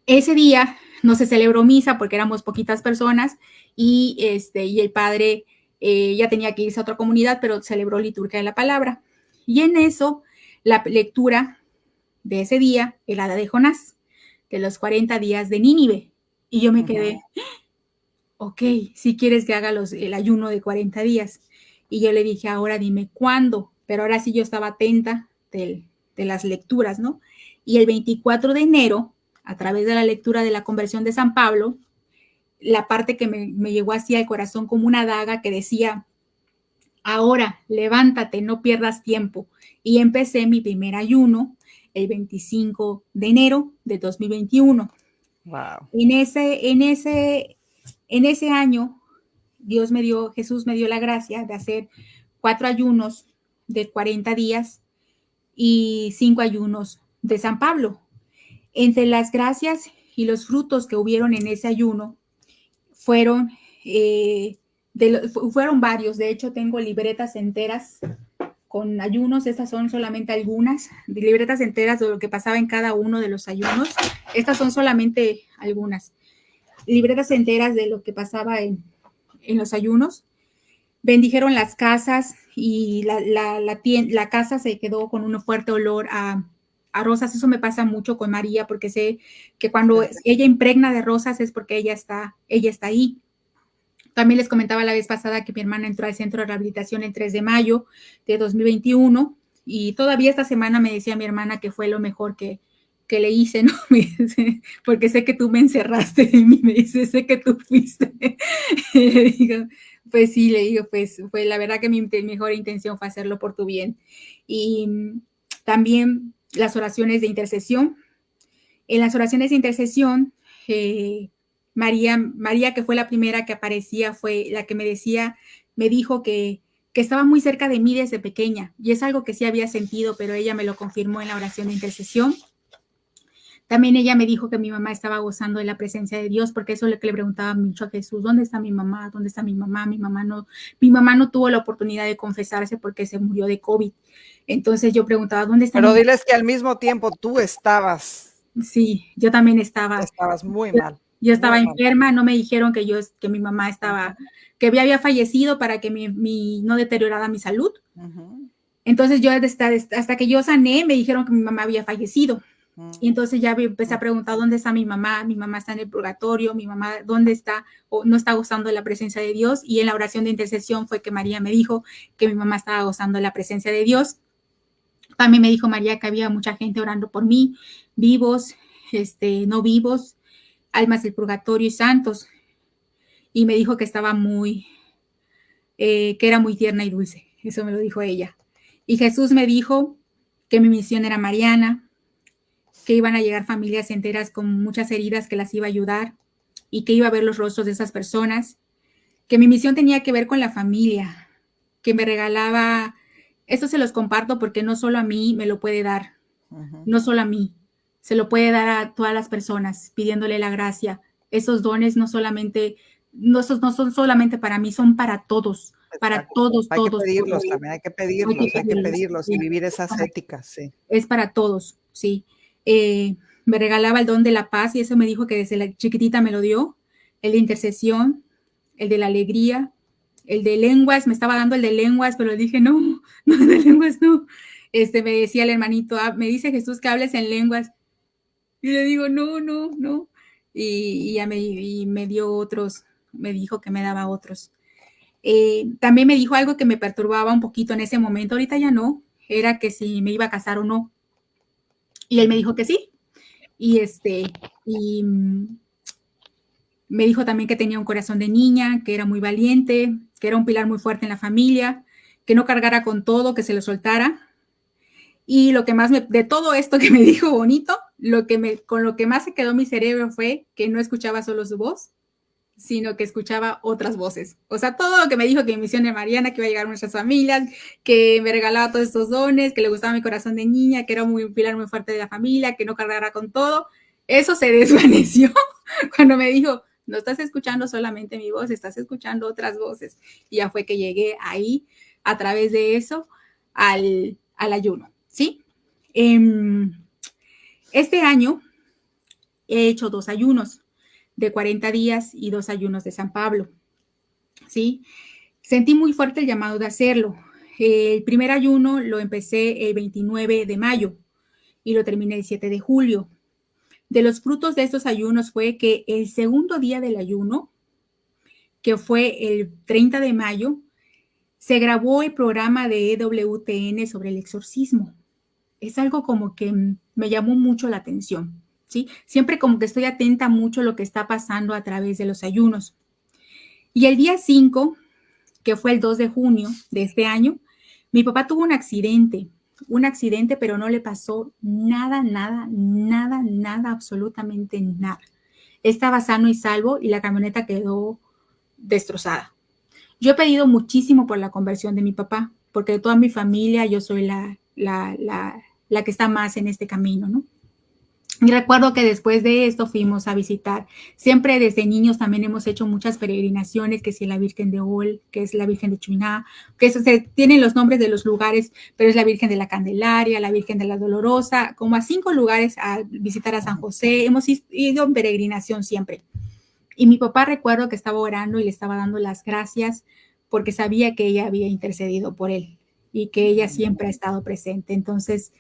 Ese día no se celebró misa porque éramos poquitas personas y el padre ya tenía que irse a otra comunidad, pero celebró liturgia de la palabra. Y en eso, la lectura de ese día era la de Jonás, de los 40 días de Nínive. Y yo me quedé, ok, si quieres que haga el ayuno de 40 días. Y yo le dije, ahora dime cuándo. Pero ahora sí yo estaba atenta de las lecturas, ¿no? Y el 24 de enero, a través de la lectura de la conversión de San Pablo, la parte que me llegó así al corazón como una daga que decía, ahora levántate, no pierdas tiempo. Y empecé mi primer ayuno el 25 de enero de 2021. Wow. En ese año, Jesús me dio la gracia de hacer 4 ayunos de 40 días y 5 ayunos de San Pablo. Entre las gracias y los frutos que hubieron en ese ayuno fueron, fueron varios. De hecho, tengo libretas enteras con ayunos. Estas son solamente algunas libretas enteras de lo que pasaba en cada uno de los ayunos. Estas son solamente algunas libretas enteras de lo que pasaba en los ayunos. Bendijeron las casas y la casa se quedó con un fuerte olor a rosas. Eso me pasa mucho con María, porque sé que cuando ella impregna de rosas es porque ella está ahí. También les comentaba la vez pasada que mi hermana entró al centro de rehabilitación el 3 de mayo de 2021 y todavía esta semana me decía mi hermana que fue lo mejor que le hice, ¿no? Porque sé que tú me encerraste en mí, me dice, sé que tú fuiste. Y le digo, pues sí, le digo, pues fue la verdad que mi mejor intención fue hacerlo por tu bien. Y también las oraciones de intercesión. En las oraciones de intercesión, María, que fue la primera que aparecía, fue la que me dijo que estaba muy cerca de mí desde pequeña. Y es algo que sí había sentido, pero ella me lo confirmó en la oración de intercesión. También ella me dijo que mi mamá estaba gozando de la presencia de Dios, porque eso es lo que le preguntaba mucho a Jesús, ¿dónde está mi mamá? ¿Dónde está mi mamá? Mi mamá no tuvo la oportunidad de confesarse porque se murió de COVID. Entonces yo preguntaba, ¿dónde está mi mamá? Pero diles que al mismo tiempo tú estabas. Sí, yo también estaba. Estabas muy mal. Yo estaba enferma, no me dijeron que mi mamá estaba, que había fallecido para que no deteriorara mi salud. Entonces yo hasta que yo sané, me dijeron que mi mamá había fallecido. Y entonces ya empecé a preguntar, ¿dónde está mi mamá? Mi mamá está en el purgatorio, mi mamá, ¿dónde está? O no está gozando de la presencia de Dios. Y en la oración de intercesión fue que María me dijo que mi mamá estaba gozando de la presencia de Dios. También me dijo María que había mucha gente orando por mí, vivos, no vivos, almas del purgatorio y santos. Y me dijo que estaba que era muy tierna y dulce. Eso me lo dijo ella. Y Jesús me dijo que mi misión era mariana, que iban a llegar familias enteras con muchas heridas que las iba a ayudar y que iba a ver los rostros de esas personas, que mi misión tenía que ver con la familia, que me regalaba, esto se los comparto porque no solo a mí me lo puede dar, no solo a mí, se lo puede dar a todas las personas pidiéndole la gracia. Esos dones no son solamente para mí, son para todos. Para todos, hay todos. Que pedirlos también, hay que pedirlos sí. Y vivir esas éticas, sí. Es para todos, sí. Me regalaba el don de la paz y eso me dijo que desde la chiquitita me lo dio, el de intercesión, el de la alegría, el de lenguas, me estaba dando el de lenguas, pero dije, no, de lenguas no. Me decía el hermanito, me dice Jesús que hables en lenguas. Y le digo, no. Y me dio otros, me dijo que me daba otros. También me dijo algo que me perturbaba un poquito en ese momento, ahorita ya no, era que si me iba a casar o no. Y él me dijo que sí. Y me dijo también que tenía un corazón de niña, que era muy valiente, que era un pilar muy fuerte en la familia, que no cargara con todo, que se lo soltara. Y lo que más de todo esto que me dijo bonito, con lo que más se quedó mi cerebro fue que no escuchaba solo su voz, sino que escuchaba otras voces. O sea, todo lo que me dijo que mi misión era mariana, que iba a llegar a nuestras familias, que me regalaba todos estos dones, que le gustaba mi corazón de niña, que era un pilar muy fuerte de la familia, que no cargara con todo, eso se desvaneció cuando me dijo, no estás escuchando solamente mi voz, estás escuchando otras voces. Y ya fue que llegué ahí, a través de eso, al ayuno, ¿sí? Este año he hecho 2 ayunos de 40 días y 2 ayunos de San Pablo, ¿sí? Sentí muy fuerte el llamado de hacerlo. El primer ayuno lo empecé el 29 de mayo y lo terminé el 7 de julio. De los frutos de estos ayunos fue que el segundo día del ayuno, que fue el 30 de mayo, se grabó el programa de EWTN sobre el exorcismo. Es algo como que me llamó mucho la atención, ¿sí? Siempre como que estoy atenta mucho a lo que está pasando a través de los ayunos. Y el día 5, que fue el 2 de junio de este año, mi papá tuvo un accidente, pero no le pasó nada, absolutamente nada. Estaba sano y salvo y la camioneta quedó destrozada. Yo he pedido muchísimo por la conversión de mi papá, porque de toda mi familia yo soy la que está más en este camino, ¿no? Y recuerdo que después de esto fuimos a visitar. Siempre desde niños también hemos hecho muchas peregrinaciones, que si la Virgen de Ol, que es la Virgen de Chuiná, que eso tienen los nombres de los lugares, pero es la Virgen de la Candelaria, la Virgen de la Dolorosa, como a 5 lugares a visitar a San José. Hemos ido en peregrinación siempre. Y mi papá recuerdo que estaba orando y le estaba dando las gracias porque sabía que ella había intercedido por él y que ella siempre ha estado presente. Entonces,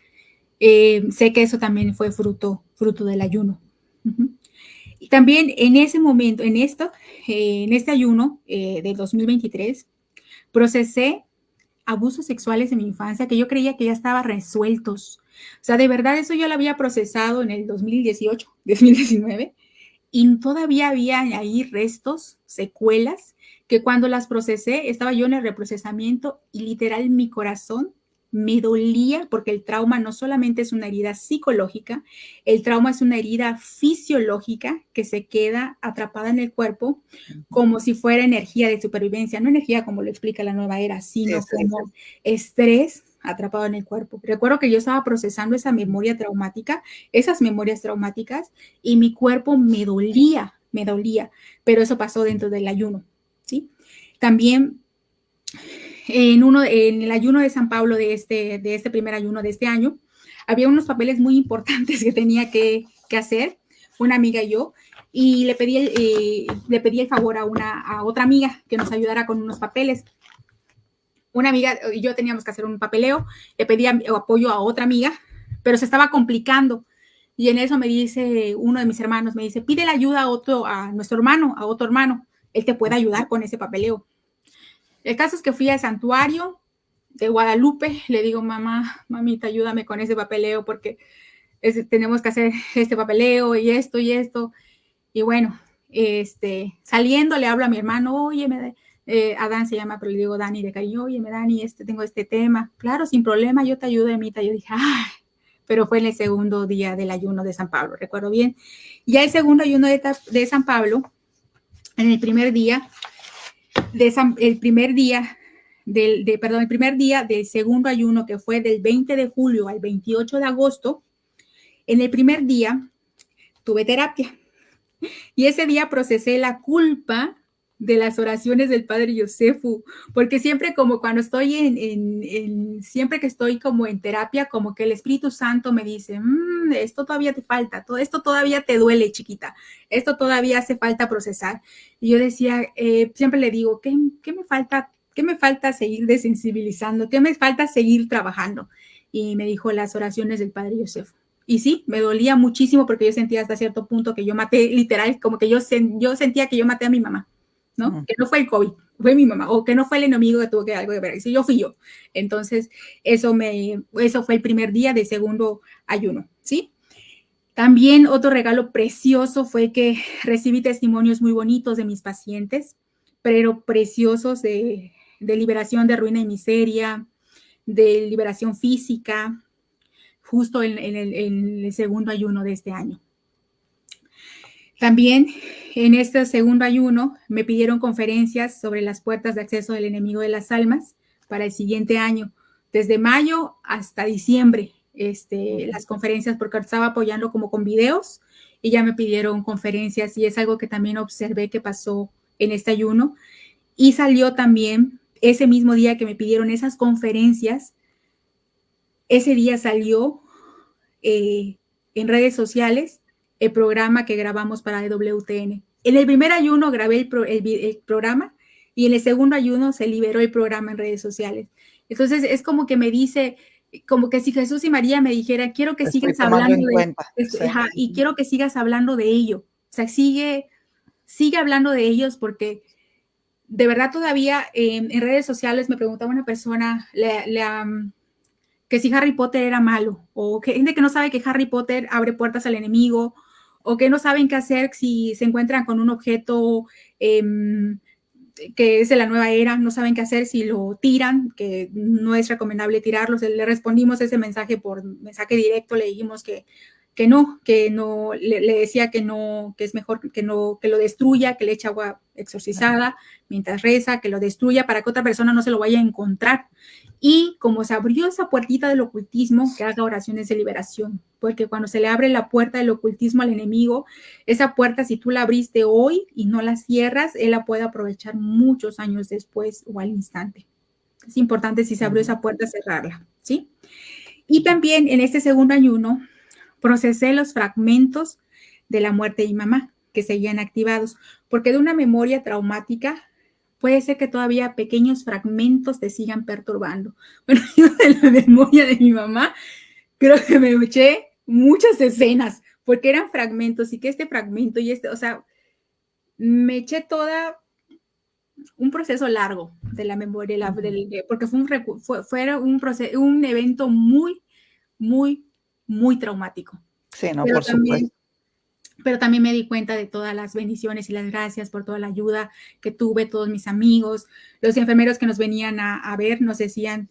sé que eso también fue fruto del ayuno. Y también en ese momento, en este ayuno del 2023, procesé abusos sexuales en mi infancia que yo creía que ya estaban resueltos. O sea, de verdad eso yo lo había procesado en el 2018, 2019, y todavía había ahí restos, secuelas, que cuando las procesé, estaba yo en el reprocesamiento y literal mi corazón me dolía porque el trauma no solamente es una herida psicológica, el trauma es una herida fisiológica que se queda atrapada en el cuerpo como si fuera energía de supervivencia, no energía como lo explica la nueva era, sino como estrés atrapado en el cuerpo. Recuerdo que yo estaba procesando esa memoria traumática, esas memorias traumáticas, y mi cuerpo me dolía, pero eso pasó dentro del ayuno, ¿sí? También en el ayuno de San Pablo de este primer ayuno de este año, había unos papeles muy importantes que tenía que hacer, una amiga y yo, y le pedí el favor a otra amiga que nos ayudara con unos papeles. Una amiga y yo teníamos que hacer un papeleo, le pedí apoyo a otra amiga, pero se estaba complicando. Y en eso me dice uno de mis hermanos, me dice, pídele ayuda a otro hermano, él te puede ayudar con ese papeleo. El caso es que fui al santuario de Guadalupe, le digo, mamita, ayúdame con ese papeleo porque tenemos que hacer este papeleo y esto. Y bueno, saliendo le hablo a mi hermano, oye, Adán se llama, pero le digo Dani de cariño, oye, Dani, tengo este tema. Claro, sin problema, yo te ayudo, Emita. Yo dije, ¡ay! Pero fue en el segundo día del ayuno de San Pablo, recuerdo bien. Ya el segundo ayuno de San Pablo, en el primer día el primer día del segundo ayuno, que fue del 20 de julio al 28 de agosto, en el primer día tuve terapia. Y ese día procesé la culpa de las oraciones del Padre Yosefu, porque siempre como cuando estoy siempre que estoy como en terapia, como que el Espíritu Santo me dice, esto todavía te falta, todo esto todavía te duele, chiquita, esto todavía hace falta procesar. Y yo decía, siempre le digo, ¿qué me falta? ¿Qué me falta seguir desensibilizando? ¿Qué me falta seguir trabajando? Y me dijo las oraciones del Padre Yosefu. Y sí, me dolía muchísimo porque yo sentía hasta cierto punto que yo maté, literal, como que yo sentía que yo maté a mi mamá, ¿no? Que no fue el COVID, fue mi mamá, o que no fue el enemigo que tuvo que algo que ver, si yo fui yo. Entonces, eso fue el primer día de segundo ayuno, ¿sí? También otro regalo precioso fue que recibí testimonios muy bonitos de mis pacientes, pero preciosos de liberación de ruina y miseria, de liberación física, justo en el segundo ayuno de este año. También en este segundo ayuno me pidieron conferencias sobre las puertas de acceso del enemigo de las almas para el siguiente año, desde mayo hasta diciembre, las conferencias, porque estaba apoyando como con videos y ya me pidieron conferencias y es algo que también observé que pasó en este ayuno. Y salió también ese mismo día que me pidieron esas conferencias, ese día salió en redes sociales el programa que grabamos para EWTN. En el primer ayuno grabé el programa y en el segundo ayuno se liberó el programa en redes sociales. Entonces es como que me dice, como que si Jesús y María me dijeran, quiero que sigas hablando de, y quiero que sigas hablando de ello. O sea, sigue hablando de ellos, porque de verdad todavía en redes sociales me preguntaba una persona que si Harry Potter era malo, o que gente que no sabe que Harry Potter abre puertas al enemigo, o que no saben qué hacer si se encuentran con un objeto que es de la nueva era, no saben qué hacer si lo tiran, que no es recomendable tirarlo. Le respondimos ese mensaje por mensaje directo, le dijimos que no, le decía que no, que es mejor que lo destruya, que le eche agua exorcizada mientras reza, que lo destruya para que otra persona no se lo vaya a encontrar. Y como se abrió esa puertita del ocultismo, que haga oraciones de liberación, porque cuando se le abre la puerta del ocultismo al enemigo, esa puerta, si tú la abriste hoy y no la cierras, él la puede aprovechar muchos años después o al instante. Es importante, si se abrió esa puerta, cerrarla, ¿sí? Y también en este segundo ayuno procesé los fragmentos de la muerte de mi mamá que seguían activados, porque de una memoria traumática puede ser que todavía pequeños fragmentos te sigan perturbando. Bueno, yo de la memoria de mi mamá creo que me eché muchas escenas, porque eran fragmentos, y que este fragmento y o sea, me eché toda un proceso largo de la memoria, porque fue un evento muy, muy, muy traumático. Sí, no, por supuesto. Pero también me di cuenta de todas las bendiciones y las gracias por toda la ayuda que tuve, todos mis amigos, los enfermeros que nos venían a ver, nos decían,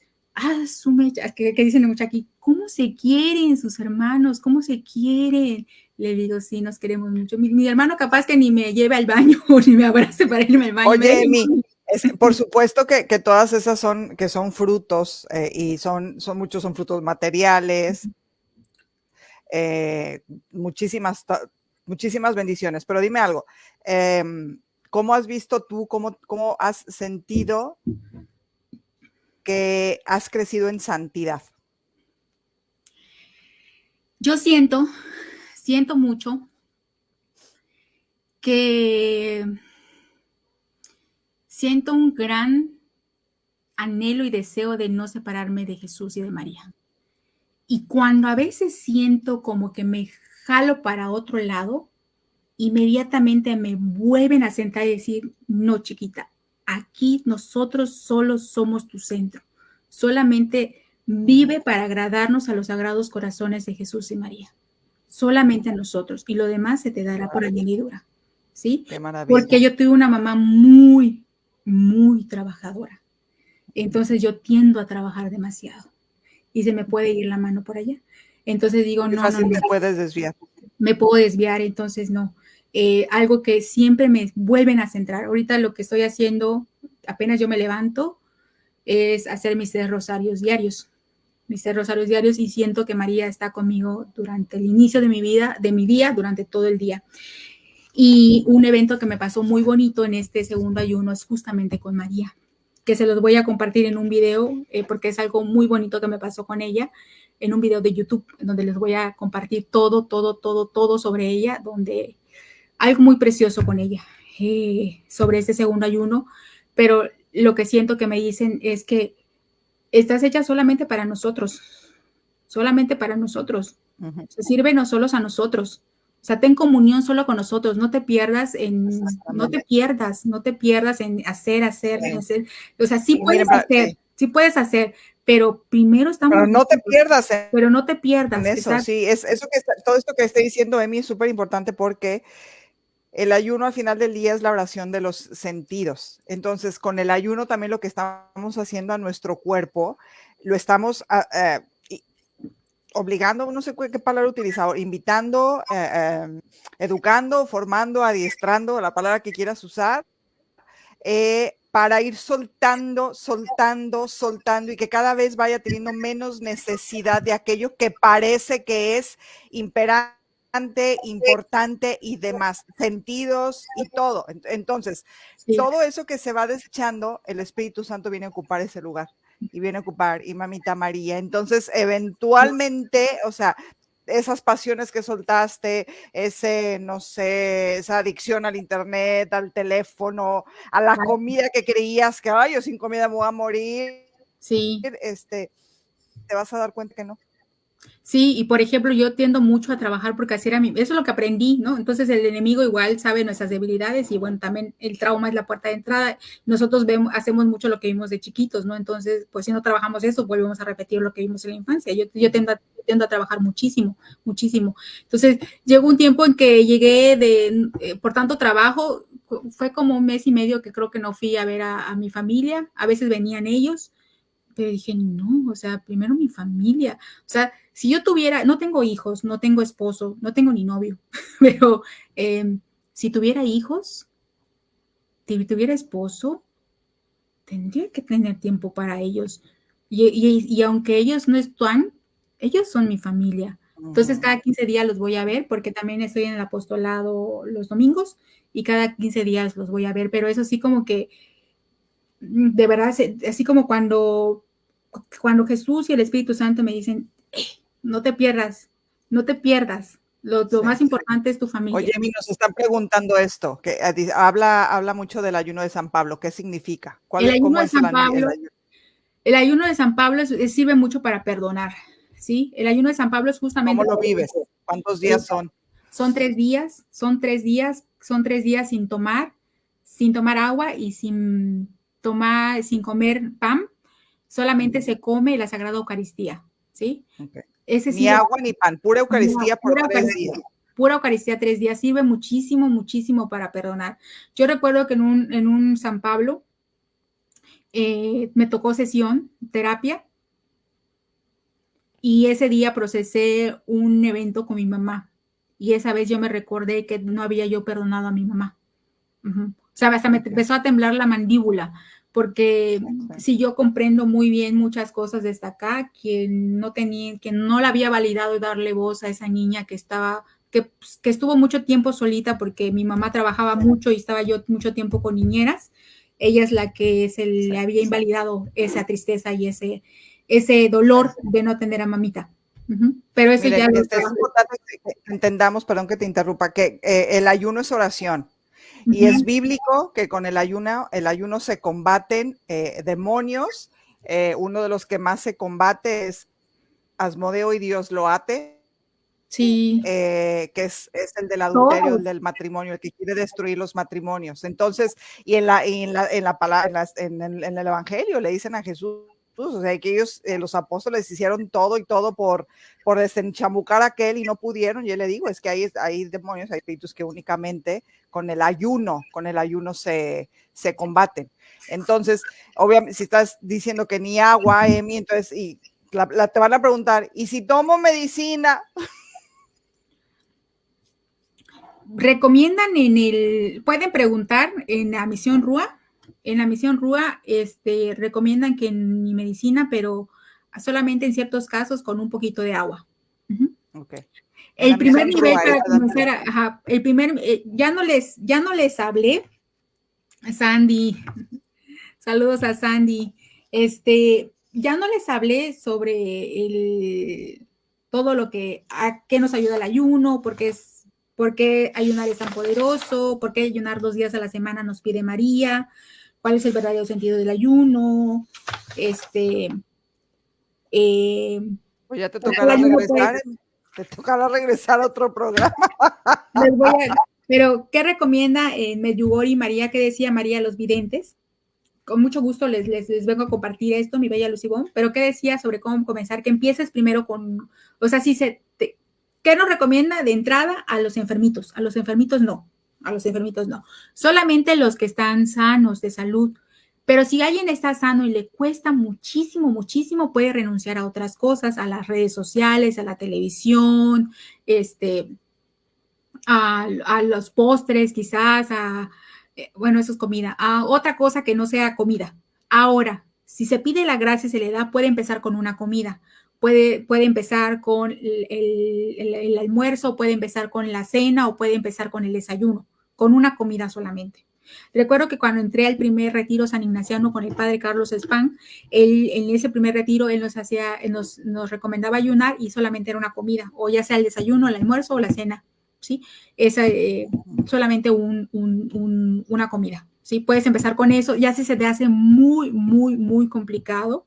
que dicen mucho aquí, ¿cómo se quieren sus hermanos? ¿Cómo se quieren? Le digo, sí, nos queremos mucho. Mi hermano capaz que ni me lleve al baño o ni me abrace para irme al baño. Oye, por supuesto que todas esas son frutos, y muchos son frutos materiales, muchísimas bendiciones. Pero dime algo, ¿cómo has visto tú, cómo has sentido que has crecido en santidad? Yo siento mucho que siento un gran anhelo y deseo de no separarme de Jesús y de María. Y cuando a veces siento como que me jalo para otro lado, inmediatamente me vuelven a sentar y decir, no, chiquita, aquí nosotros solo somos tu centro. Solamente vive para agradarnos a los sagrados corazones de Jesús y María. Solamente a nosotros. Y lo demás se te dará por añadidura. ¿Sí? Qué maravilla. Porque yo tuve una mamá muy, muy trabajadora. Entonces yo tiendo a trabajar demasiado. Y se me puede ir la mano por allá. Entonces digo, no. Te puedes desviar. Me puedo desviar, entonces no. Algo que siempre me vuelven a centrar. Ahorita lo que estoy haciendo, apenas yo me levanto, es hacer mis 3 rosarios diarios. Mis 3 rosarios diarios, y siento que María está conmigo durante el inicio de mi vida, de mi día, durante todo el día. Y un evento que me pasó muy bonito en este segundo ayuno es justamente con María, que se los voy a compartir en un video, porque es algo muy bonito que me pasó con ella, en un video de YouTube, donde les voy a compartir todo sobre ella, donde algo muy precioso con ella, sobre este segundo ayuno. Pero lo que siento que me dicen es que estás hecha solamente para nosotros, solamente para nosotros. Uh-huh. Sírvenos solos a nosotros. O sea, ten comunión solo con nosotros, no te pierdas en hacer. O sea, sí puedes hacer, pero primero estamos. Pero no te pierdas. Pero no te pierdas. En eso, sí, todo esto que está diciendo Emi es súper importante, porque el ayuno al final del día es la oración de los sentidos. Entonces, con el ayuno también lo que estamos haciendo a nuestro cuerpo, lo estamos obligando, no sé qué palabra utilizar, invitando, educando, formando, adiestrando, la palabra que quieras usar, para ir soltando, y que cada vez vaya teniendo menos necesidad de aquello que parece que es imperante, importante y demás, sentidos y todo. Entonces, sí, todo eso que se va desechando, el Espíritu Santo viene a ocupar ese lugar, y viene a ocupar, y mamita María. Entonces, eventualmente, o sea, esas pasiones que soltaste, ese, no sé, esa adicción al internet, al teléfono, a la comida que creías que, ay, yo sin comida me voy a morir, Sí. Te vas a dar cuenta que no. Sí, y por ejemplo, yo tiendo mucho a trabajar porque así era eso es lo que aprendí, ¿no? Entonces el enemigo igual sabe nuestras debilidades y bueno, también el trauma es la puerta de entrada. Nosotros hacemos mucho lo que vimos de chiquitos, ¿no? Entonces, pues si no trabajamos eso, volvemos a repetir lo que vimos en la infancia. Yo tiendo a trabajar muchísimo, muchísimo. Entonces, llegó un tiempo en que llegué por tanto trabajo, fue como un mes y medio que creo que no fui a ver a mi familia, a veces venían ellos, pero dije, no, o sea, primero mi familia, o sea, si yo tuviera, no tengo hijos, no tengo esposo, no tengo ni novio, pero si tuviera hijos, si tuviera esposo, tendría que tener tiempo para ellos. Y aunque ellos no están, ellos son mi familia. Entonces, cada 15 días los voy a ver, porque también estoy en el apostolado los domingos, y cada 15 días los voy a ver, pero eso sí como que de verdad, así como cuando Jesús y el Espíritu Santo me dicen, no te pierdas, no te pierdas. Lo más importante es tu familia. Oye, Emi, nos están preguntando esto, que habla mucho del ayuno de San Pablo. ¿Qué significa? El ayuno de San Pablo, el ayuno de San Pablo sirve mucho para perdonar, ¿sí? El ayuno de San Pablo es justamente... ¿Cómo lo vives? ¿Cuántos días son? Son 3 días, son 3 días sin tomar agua y sin comer pan, solamente se come la Sagrada Eucaristía, ¿sí? Okay. Ese ni agua ni pan, pura Eucaristía por 3 días. Pura Eucaristía 3 días, sirve muchísimo, muchísimo para perdonar. Yo recuerdo que en un San Pablo me tocó sesión, terapia, y ese día procesé un evento con mi mamá. Y esa vez yo me recordé que no había yo perdonado a mi mamá. O sea, hasta me empezó a temblar la mandíbula, porque sí, yo comprendo muy bien muchas cosas desde acá, que no la había validado y darle voz a esa niña que estuvo mucho tiempo solita porque mi mamá trabajaba mucho y estaba yo mucho tiempo con niñeras. Ella es la que le había invalidado esa tristeza y ese dolor de no tener a mamita. Pero eso ya es importante que entendamos, perdón que te interrumpa, que el ayuno es oración. Y es bíblico que con el ayuno se combaten demonios. Uno de los que más se combate es Asmodeo y Dios lo ate. Sí. Que es el del adulterio, el del matrimonio, el que quiere destruir los matrimonios. Entonces, y en la palabra, en el Evangelio le dicen a Jesús, o sea, que ellos, los apóstoles hicieron todo y todo por desenchamucar a aquel y no pudieron. Yo le digo, es que hay demonios, hay espíritus que únicamente con el ayuno se combaten. Entonces, obviamente, si estás diciendo que ni agua, Emi, entonces, te van a preguntar, ¿y si tomo medicina? Recomiendan pueden preguntar en la Misión Rúa. En la Misión Rúa recomiendan que ni medicina, pero solamente en ciertos casos con un poquito de agua. Okay. El primer nivel para comenzar, ya no les hablé. Sandy, saludos a Sandy. Ya no les hablé sobre todo lo a qué nos ayuda el ayuno, por qué ayunar es tan poderoso, por qué ayunar 2 días a la semana nos pide María, cuál es el verdadero sentido del ayuno, pues ya te tocará regresar, a otro programa. Pero, ¿qué recomienda en Medjugorje María? ¿Qué decía María a los videntes? Con mucho gusto les vengo a compartir esto, mi bella Lucibón, pero ¿qué decía sobre cómo comenzar? Que empieces primero o sea, ¿qué nos recomienda de entrada a los enfermitos? A los enfermitos no. Solamente los que están sanos de salud. Pero si alguien está sano y le cuesta muchísimo, muchísimo, puede renunciar a otras cosas, a las redes sociales, a la televisión, a los postres quizás, bueno, eso es comida, a otra cosa que no sea comida. Ahora, si se pide la gracia y se le da, puede empezar con una comida. Puede empezar con el almuerzo, puede empezar con la cena o puede empezar con el desayuno, con una comida solamente. Recuerdo que cuando entré al primer retiro san ignaciano con el padre Carlos Spán, en ese primer retiro él nos recomendaba ayunar y solamente era una comida, o ya sea el desayuno, el almuerzo o la cena, ¿sí? Solamente una comida, ¿sí? Puedes empezar con eso, ya si se te hace muy, muy, muy complicado,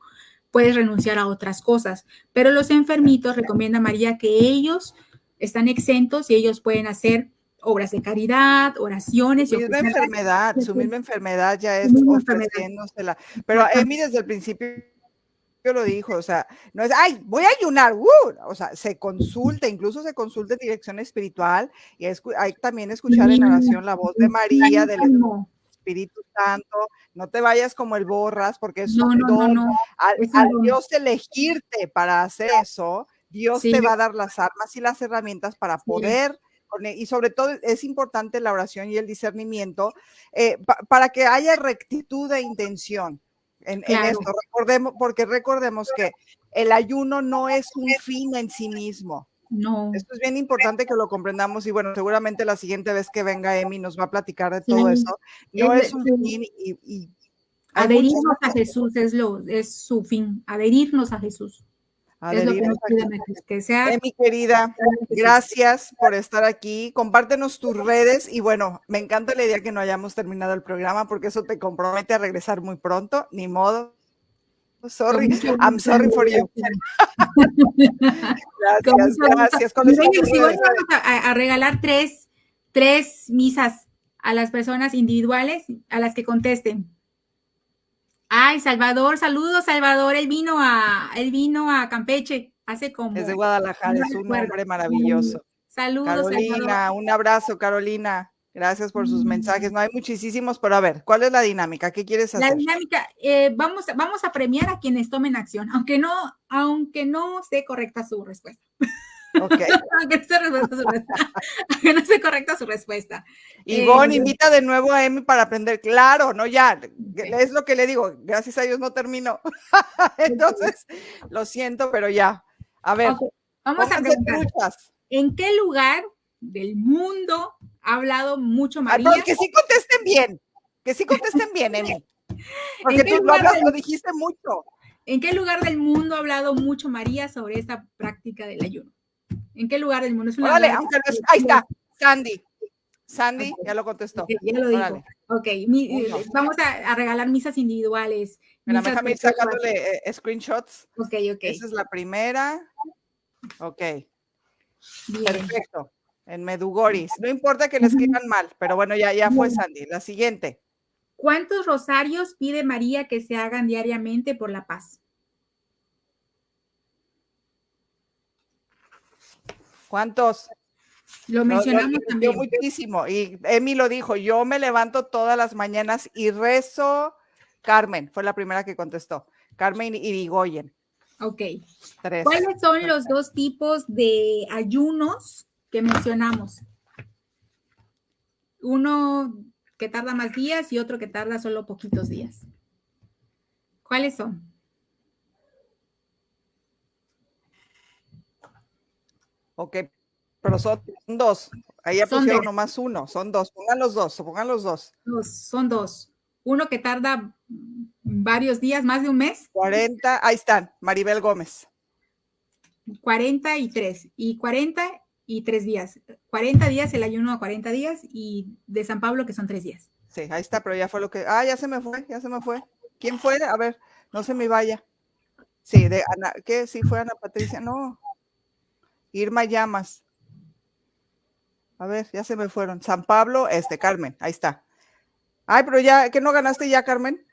puedes renunciar a otras cosas, pero los enfermitos recomienda María que ellos están exentos y ellos pueden hacer obras de caridad, oraciones. Su misma enfermedad ya es ofreciéndosela. Pero Emi desde el principio lo dijo, o sea, no es, ay, voy a ayunar, o sea, se consulta, incluso se consulta en dirección espiritual y hay también escuchar en oración la voz de María, del Espíritu Santo, no te vayas como el borras, porque es un don. Al Dios elegirte para hacer eso, Dios te va a dar las armas y las herramientas para poder, y sobre todo es importante la oración y el discernimiento, para que haya rectitud de intención en esto. Recordemos que el ayuno no es un fin en sí mismo. No. Esto es bien importante que lo comprendamos y bueno, seguramente la siguiente vez que venga Emi nos va a platicar de todo eso. No es un fin y adherirnos a Jesús es su fin, adherirnos a Jesús. Es lo que nos pide que sea. Mi querida, gracias por estar aquí. Compártenos tus redes y bueno, me encanta la idea que no hayamos terminado el programa porque eso te compromete a regresar muy pronto. Ni modo. Sorry, I'm sorry for you. Gracias. Sí, hoy vamos a regalar tres misas a las personas individuales a las que contesten. Ay, Salvador, saludos, Salvador. Él vino a Campeche hace como. Es de Guadalajara, es un hombre maravilloso. Saludos, Carolina, Salvador. Un abrazo, Carolina. Gracias por sus mensajes. No hay muchísimos, pero a ver, ¿cuál es la dinámica? ¿Qué quieres hacer? La dinámica, vamos a premiar a quienes tomen acción, aunque no esté correcta su respuesta. Ok. Aunque no esté correcta su respuesta. Ivonne, invita de nuevo a Emi para aprender. Claro, no ya. Es lo que le digo. Gracias a Dios no terminó. Entonces, lo siento, pero ya. A ver, vamos a preguntar. ¿En qué lugar del mundo ha hablado mucho María? Pero que sí contesten bien. Que sí contesten bien, Emi. Porque tú lo dijiste mucho. ¿En qué lugar del mundo ha hablado mucho María sobre esta práctica del ayuno? ¿En qué lugar del mundo? Es Órale, ahí está, Sandy, ya lo contestó. Ya lo dijo. Ok, vamos a regalar misas individuales. Déjame ir sacándole screenshots. Ok. Esa es la primera. Ok. Bien. Perfecto. En Medugoris. No importa que le escriban mal, pero bueno, ya fue Sandy. La siguiente. ¿Cuántos rosarios pide María que se hagan diariamente por la paz? ¿Cuántos? Lo mencionamos también. Muchísimo. Y Emi lo dijo, yo me levanto todas las mañanas y rezo. Carmen fue la primera que contestó. Carmen Irigoyen. Ok. 3. ¿Cuáles son los dos tipos de ayunos que mencionamos? Uno que tarda más días y otro que tarda solo poquitos días. ¿Cuáles son? Ok, pero son dos. Ahí ya pusieron nomás uno, son dos. Pongan los dos. Son dos. Uno que tarda varios días, más de un mes. 40, ahí están, Maribel Gómez. 43. Y 43 días. 40 días el ayuno a 40 días y de San Pablo que son 3 días. Sí, ahí está, pero ya fue lo que. Ya se me fue. ¿Quién fue? A ver, no se me vaya. Sí, de Ana, ¿qué? Sí, fue Ana Patricia, no. Irma Llamas. A ver, ya se me fueron. San Pablo, Carmen, ahí está. Ay, pero ya, ¿que no ganaste ya, Carmen?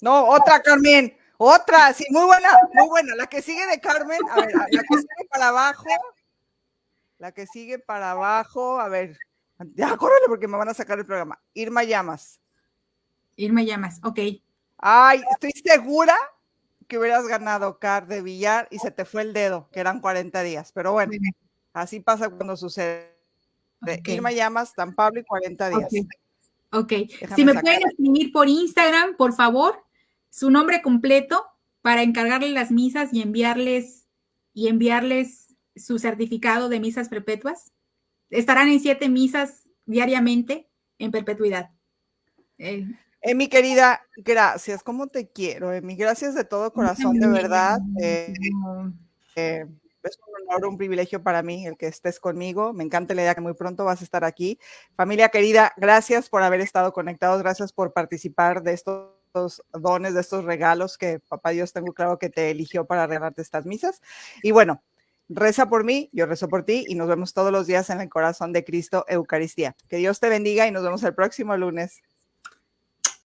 No, otra, Carmen. Otra, sí, muy buena. La que sigue de Carmen, a ver, la que sigue para abajo. A ver, ya, córrele porque me van a sacar el programa. Irma Llamas, ok. Ay, estoy segura que hubieras ganado, Car, de billar y se te fue el dedo, que eran 40 días. Pero bueno, así pasa cuando sucede. Okay. Irma Llamas, San Pablo y 40 días. Ok. Si me pueden escribir por Instagram, por favor, su nombre completo para encargarle las misas y enviarles su certificado de misas perpetuas. Estarán en 7 misas diariamente en perpetuidad. Mi querida, gracias, ¿cómo te quiero, Emi? Gracias de todo corazón, de verdad. Es un honor, un privilegio para mí el que estés conmigo. Me encanta la idea que muy pronto vas a estar aquí. Familia querida, gracias por haber estado conectados, gracias por participar de estos dones, de estos regalos que Papá Dios tengo claro que te eligió para regalarte estas misas. Y bueno, reza por mí, yo rezo por ti y nos vemos todos los días en el corazón de Cristo Eucaristía. Que Dios te bendiga y nos vemos el próximo lunes.